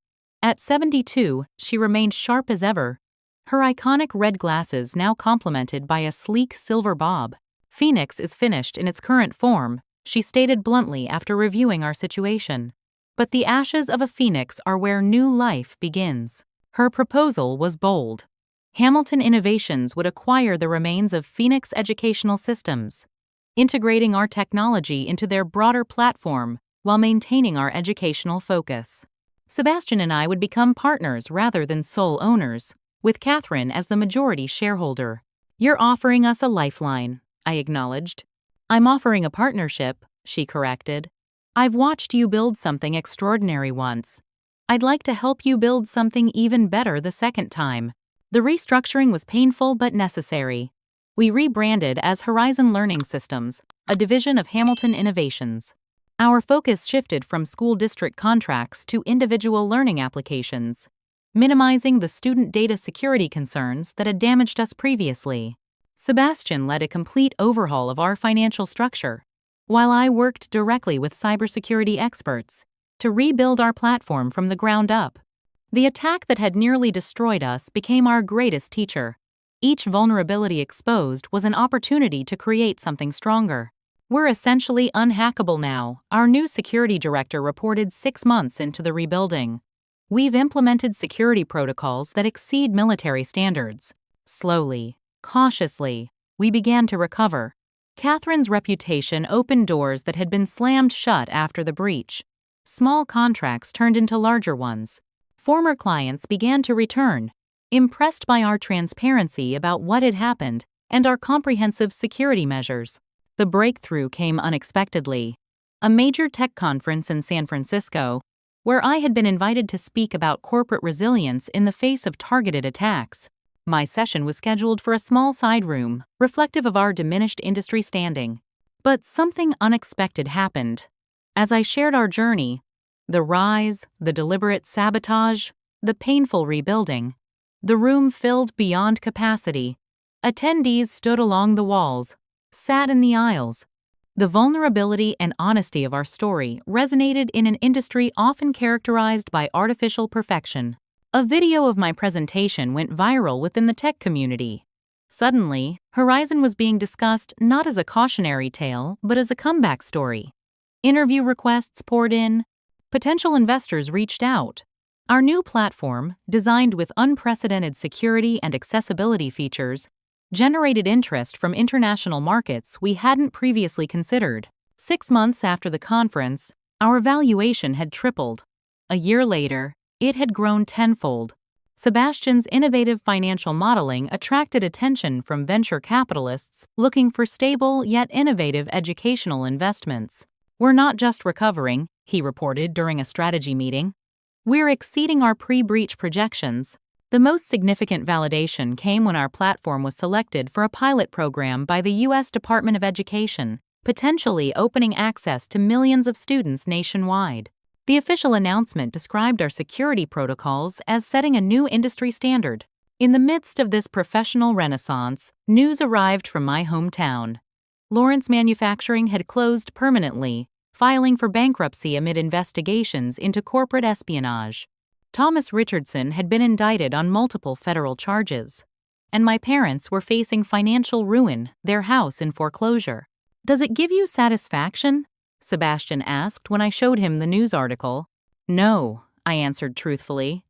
At 72, she remained sharp as ever, her iconic red glasses now complemented by a sleek silver bob. "Phoenix is finished in its current form," she stated bluntly after reviewing our situation. "But the ashes of a phoenix are where new life begins." Her proposal was bold. Hamilton Innovations would acquire the remains of Phoenix Educational Systems, integrating our technology into their broader platform while maintaining our educational focus. Sebastian and I would become partners rather than sole owners, with Catherine as the majority shareholder. "You're offering us a lifeline," I acknowledged. I'm offering a partnership, she corrected. I've watched you build something extraordinary once. I'd like to help you build something even better the second time. The restructuring was painful but necessary. We rebranded as Horizon Learning Systems, a division of Hamilton Innovations. Our focus shifted from school district contracts to individual learning applications, minimizing the student data security concerns that had damaged us previously. Sebastian led a complete overhaul of our financial structure, while I worked directly with cybersecurity experts to rebuild our platform from the ground up. The attack that had nearly destroyed us became our greatest teacher. Each vulnerability exposed was an opportunity to create something stronger. We're essentially unhackable now, our new security director reported 6 months into the rebuilding. We've implemented security protocols that exceed military standards. Slowly, cautiously, we began to recover. Catherine's reputation opened doors that had been slammed shut after the breach. Small contracts turned into larger ones. Former clients began to return, impressed by our transparency about what had happened and our comprehensive security measures. The breakthrough came unexpectedly. A major tech conference in San Francisco, where I had been invited to speak about corporate resilience in the face of targeted attacks. My session was scheduled for a small side room, reflective of our diminished industry standing. But something unexpected happened. As I shared our journey, the rise, the deliberate sabotage, the painful rebuilding, the room filled beyond capacity. Attendees stood along the walls, sat in the aisles. The vulnerability and honesty of our story resonated in an industry often characterized by artificial perfection. A video of my presentation went viral within the tech community. Suddenly, Horizon was being discussed not as a cautionary tale, but as a comeback story. Interview requests poured in. Potential investors reached out. Our new platform, designed with unprecedented security and accessibility features, generated interest from international markets we hadn't previously considered. 6 months after the conference, our valuation had tripled. A year later, it had grown tenfold. Sebastian's innovative financial modeling attracted attention from venture capitalists looking for stable yet innovative educational investments. We're not just recovering, he reported during a strategy meeting. We're exceeding our pre-breach projections. The most significant validation came when our platform was selected for a pilot program by the U.S. Department of Education, potentially opening access to millions of students nationwide. The official announcement described our security protocols as setting a new industry standard. In the midst of this professional renaissance, news arrived from my hometown. Lawrence Manufacturing had closed permanently, filing for bankruptcy amid investigations into corporate espionage. Thomas Richardson had been indicted on multiple federal charges, and my parents were facing financial ruin, their house in foreclosure. "Does it give you satisfaction?" Sebastian asked when I showed him the news article. "No," I answered truthfully.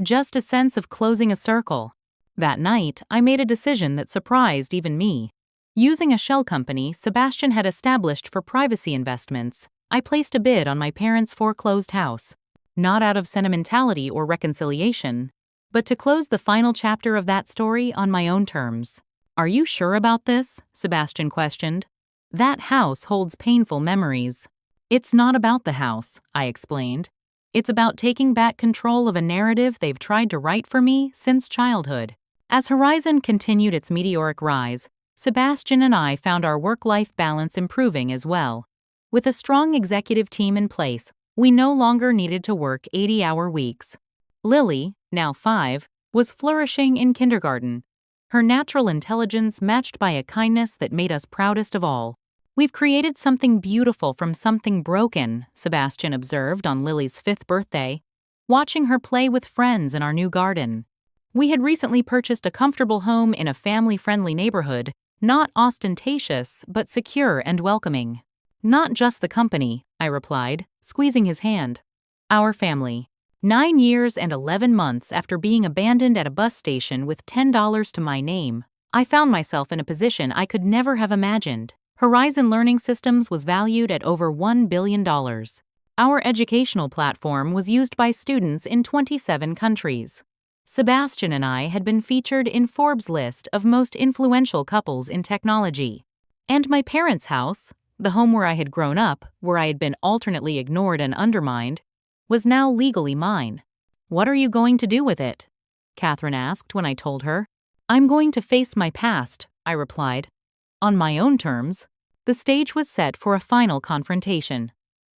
"Just a sense of closing a circle." That night, I made a decision that surprised even me. Using a shell company Sebastian had established for privacy investments, I placed a bid on my parents' foreclosed house. Not out of sentimentality or reconciliation, but to close the final chapter of that story on my own terms. "Are you sure about this?" Sebastian questioned. "That house holds painful memories." "It's not about the house," I explained. "It's about taking back control of a narrative they've tried to write for me since childhood." As Horizon continued its meteoric rise, Sebastian and I found our work-life balance improving as well. With a strong executive team in place, we no longer needed to work 80-hour weeks. Lily, now 5, was flourishing in kindergarten, her natural intelligence matched by a kindness that made us proudest of all. "We've created something beautiful from something broken," Sebastian observed on Lily's 5th birthday, watching her play with friends in our new garden. We had recently purchased a comfortable home in a family-friendly neighborhood, not ostentatious but secure and welcoming. "Not just the company," I replied, squeezing his hand. "Our family." 9 years and 11 months after being abandoned at a bus station with $10 to my name, I found myself in a position I could never have imagined. Horizon Learning Systems was valued at over $1 billion. Our educational platform was used by students in 27 countries. Sebastian and I had been featured in Forbes' list of most influential couples in technology. And my parents' house, the home where I had grown up, where I had been alternately ignored and undermined, was now legally mine. "What are you going to do with it?" Catherine asked when I told her. "I'm going to face my past," I replied. On my own terms. The stage was set for a final confrontation,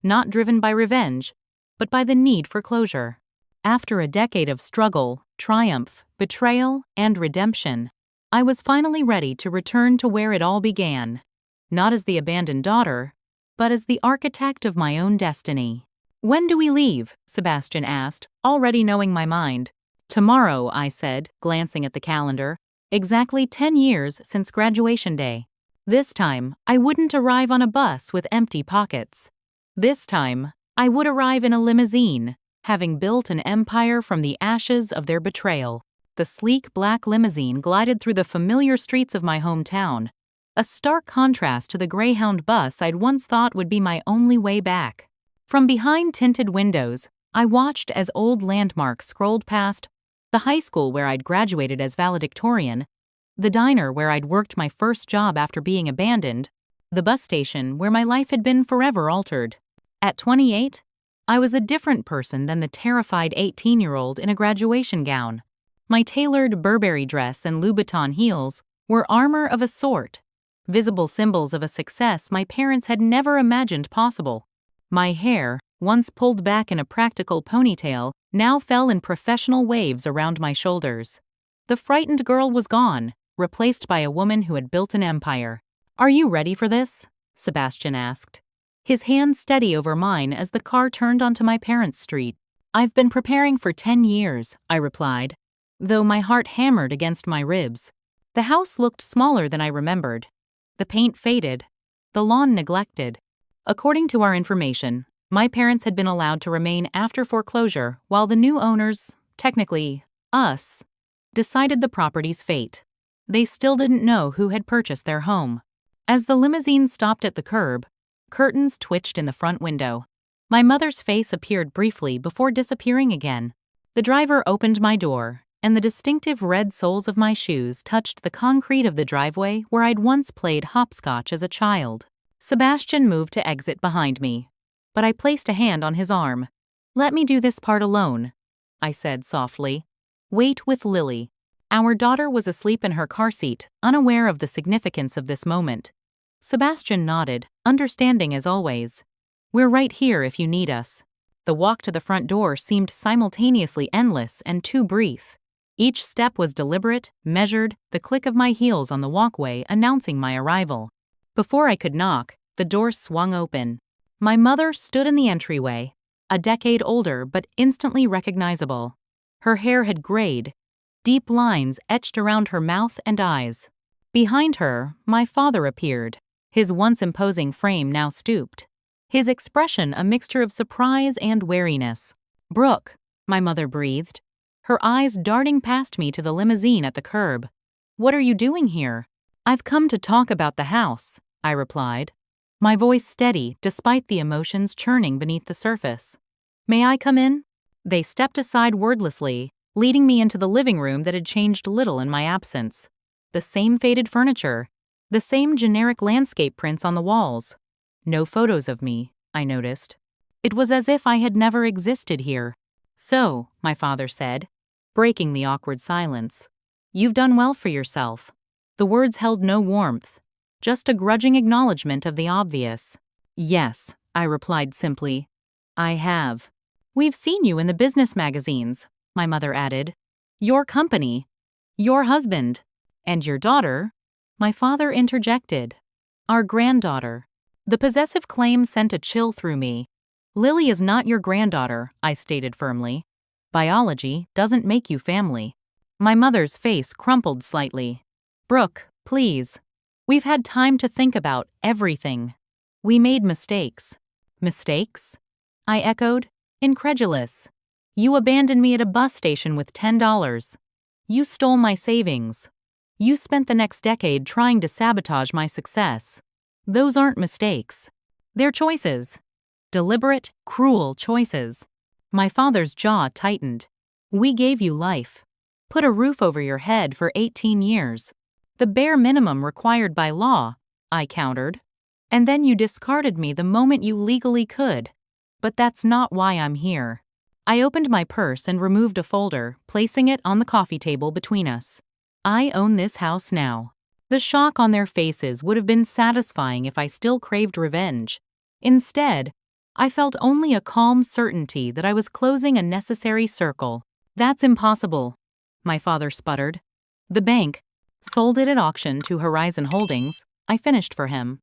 not driven by revenge, but by the need for closure. After a decade of struggle, triumph, betrayal, and redemption, I was finally ready to return to where it all began, not as the abandoned daughter, but as the architect of my own destiny. "When do we leave?" Sebastian asked, already knowing my mind. "Tomorrow," I said, glancing at the calendar. Exactly 10 years since graduation day. This time, I wouldn't arrive on a bus with empty pockets. This time, I would arrive in a limousine, having built an empire from the ashes of their betrayal. The sleek black limousine glided through the familiar streets of my hometown, a stark contrast to the Greyhound bus I'd once thought would be my only way back. From behind tinted windows, I watched as old landmarks scrolled past: the high school where I'd graduated as valedictorian, the diner where I'd worked my first job after being abandoned, the bus station where my life had been forever altered. At 28, I was a different person than the terrified 18-year-old in a graduation gown. My tailored Burberry dress and Louboutin heels were armor of a sort, visible symbols of a success my parents had never imagined possible. My hair, once pulled back in a practical ponytail, now fell in professional waves around my shoulders. The frightened girl was gone, replaced by a woman who had built an empire. "Are you ready for this?" Sebastian asked, his hand steady over mine as the car turned onto my parents' street. "I've been preparing for 10 years, I replied, though my heart hammered against my ribs. The house looked smaller than I remembered. The paint faded, the lawn neglected. According to our information, my parents had been allowed to remain after foreclosure while the new owners, technically us, decided the property's fate. They still didn't know who had purchased their home. As the limousine stopped at the curb, curtains twitched in the front window. My mother's face appeared briefly before disappearing again. The driver opened my door, and the distinctive red soles of my shoes touched the concrete of the driveway where I'd once played hopscotch as a child. Sebastian moved to exit behind me, but I placed a hand on his arm. "Let me do this part alone," I said softly. "Wait with Lily." Our daughter was asleep in her car seat, unaware of the significance of this moment. Sebastian nodded, understanding as always. "We're right here if you need us." The walk to the front door seemed simultaneously endless and too brief. Each step was deliberate, measured, the click of my heels on the walkway announcing my arrival. Before I could knock, the door swung open. My mother stood in the entryway, a decade older but instantly recognizable. Her hair had grayed, deep lines etched around her mouth and eyes. Behind her, my father appeared, his once imposing frame now stooped, his expression a mixture of surprise and wariness. "Brooke," my mother breathed, her eyes darting past me to the limousine at the curb. "What are you doing here?" "I've come to talk about the house," I replied, my voice steady despite the emotions churning beneath the surface. "May I come in?" They stepped aside wordlessly, leading me into the living room that had changed little in my absence. The same faded furniture, the same generic landscape prints on the walls. No photos of me, I noticed. It was as if I had never existed here. "So," my father said, breaking the awkward silence, "you've done well for yourself." The words held no warmth, just a grudging acknowledgement of the obvious. "Yes," I replied simply. "I have." "We've seen you in the business magazines," my mother added. "Your company, your husband, and your daughter," my father interjected. "Our granddaughter." The possessive claim sent a chill through me. "Lily is not your granddaughter," I stated firmly. "Biology doesn't make you family." My mother's face crumpled slightly. "Brooke, please. We've had time to think about everything. We made mistakes." "Mistakes?" I echoed, incredulous. "You abandoned me at a bus station with $10. You stole my savings. You spent the next decade trying to sabotage my success. Those aren't mistakes. They're choices. Deliberate, cruel choices." My father's jaw tightened. "We gave you life. Put a roof over your head for 18 years. The bare minimum required by law. I countered. And then you discarded me the moment you legally could. But that's not why I'm here. I opened my purse and removed a folder, placing it on the coffee table between us. I own this house now. The shock on their faces would have been satisfying if I still craved revenge. Instead, I felt only a calm certainty that I was closing a necessary circle. That's impossible, my father sputtered. The bank sold it at auction to Horizon Holdings, I finished for him.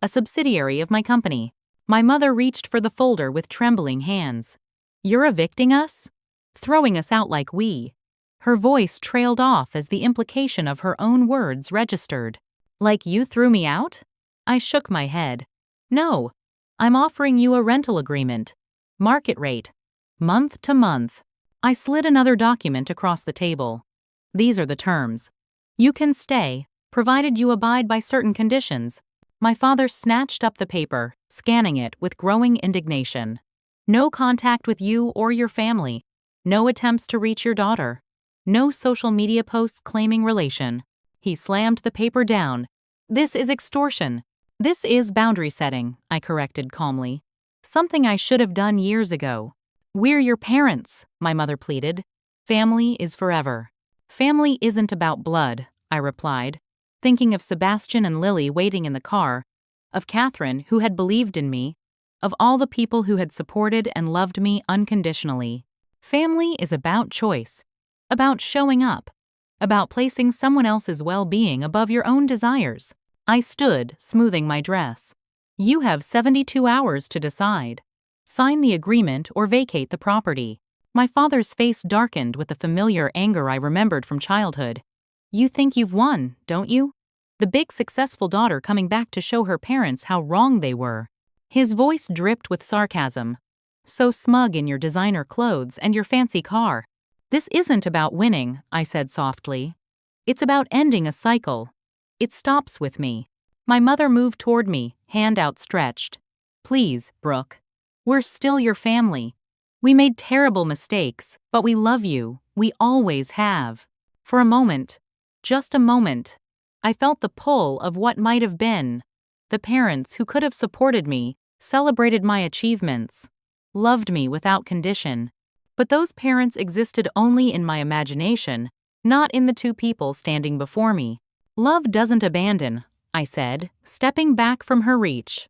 A subsidiary of my company. My mother reached for the folder with trembling hands. You're evicting us? Throwing us out like we. Her voice trailed off as the implication of her own words registered. Like you threw me out? I shook my head. No, I'm offering you a rental agreement. Market rate. Month to month. I slid another document across the table. These are the terms. You can stay, provided you abide by certain conditions. My father snatched up the paper, scanning it with growing indignation. No contact with you or your family. No attempts to reach your daughter. No social media posts claiming relation. He slammed the paper down. This is extortion. This is boundary setting, I corrected calmly. Something I should have done years ago. We're your parents, my mother pleaded. Family is forever. Family isn't about blood, I replied, thinking of Sebastian and Lily waiting in the car, of Catherine who had believed in me, of all the people who had supported and loved me unconditionally. Family is about choice, about showing up, about placing someone else's well-being above your own desires. I stood, smoothing my dress. You have 72 hours to decide. Sign the agreement or vacate the property. My father's face darkened with the familiar anger I remembered from childhood. You think you've won, don't you? The big successful daughter coming back to show her parents how wrong they were. His voice dripped with sarcasm. So smug in your designer clothes and your fancy car. This isn't about winning, I said softly. It's about ending a cycle. It stops with me. My mother moved toward me, hand outstretched. Please, Brooke. We're still your family. We made terrible mistakes, but we love you. We always have. For a moment, just a moment, I felt the pull of what might have been. The parents who could have supported me, celebrated my achievements, loved me without condition. But those parents existed only in my imagination, not in the two people standing before me. Love doesn't abandon, I said, stepping back from her reach.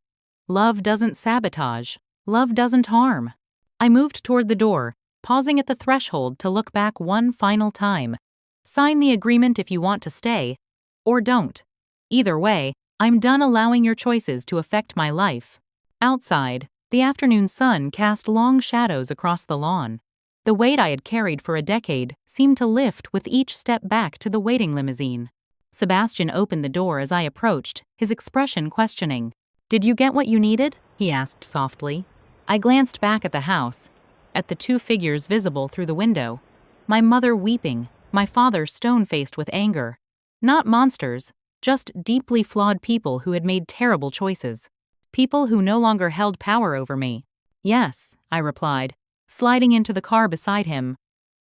Love doesn't sabotage. Love doesn't harm. I moved toward the door, pausing at the threshold to look back one final time. Sign the agreement if you want to stay, or don't. Either way, I'm done allowing your choices to affect my life. Outside, the afternoon sun cast long shadows across the lawn. The weight I had carried for a decade seemed to lift with each step back to the waiting limousine. Sebastian opened the door as I approached, his expression questioning. Did you get what you needed? He asked softly. I glanced back at the house, at the two figures visible through the window. My mother weeping, my father stone-faced with anger. Not monsters, just deeply flawed people who had made terrible choices. People who no longer held power over me. Yes, I replied, sliding into the car beside him.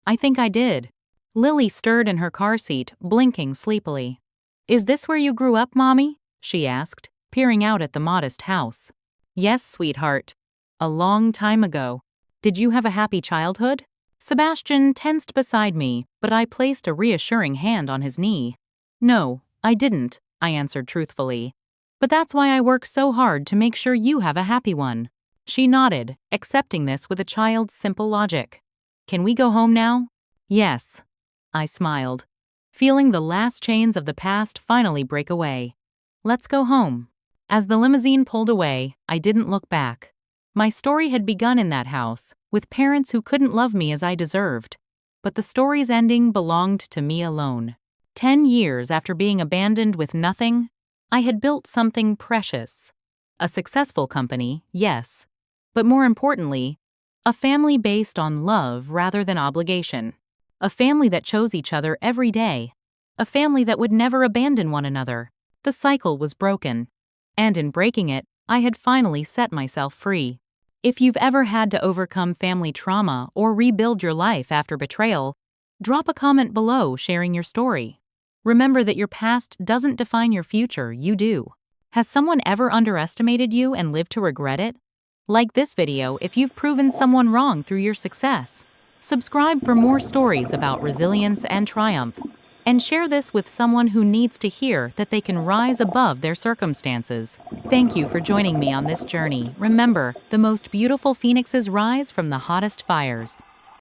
I think I did. Lily stirred in her car seat, blinking sleepily. Is this where you grew up, Mommy? She asked, peering out at the modest house. Yes, sweetheart. A long time ago. Did you have a happy childhood? Sebastian tensed beside me, but I placed a reassuring hand on his knee. No, I didn't, I answered truthfully. But that's why I work so hard to make sure you have a happy one. She nodded, accepting this with a child's simple logic. Can we go home now? Yes. I smiled, feeling the last chains of the past finally break away. Let's go home. As the limousine pulled away, I didn't look back. My story had begun in that house, with parents who couldn't love me as I deserved. But the story's ending belonged to me alone. 10 years after being abandoned with nothing, I had built something precious. A successful company, yes. But more importantly, a family based on love rather than obligation. A family that chose each other every day. A family that would never abandon one another. The cycle was broken. And in breaking it, I had finally set myself free. If you've ever had to overcome family trauma or rebuild your life after betrayal, drop a comment below sharing your story. Remember that your past doesn't define your future, you do. Has someone ever underestimated you and lived to regret it? Like this video if you've proven someone wrong through your success. Subscribe for more stories about resilience and triumph. And share this with someone who needs to hear that they can rise above their circumstances. Thank you for joining me on this journey. Remember, the most beautiful phoenixes rise from the hottest fires.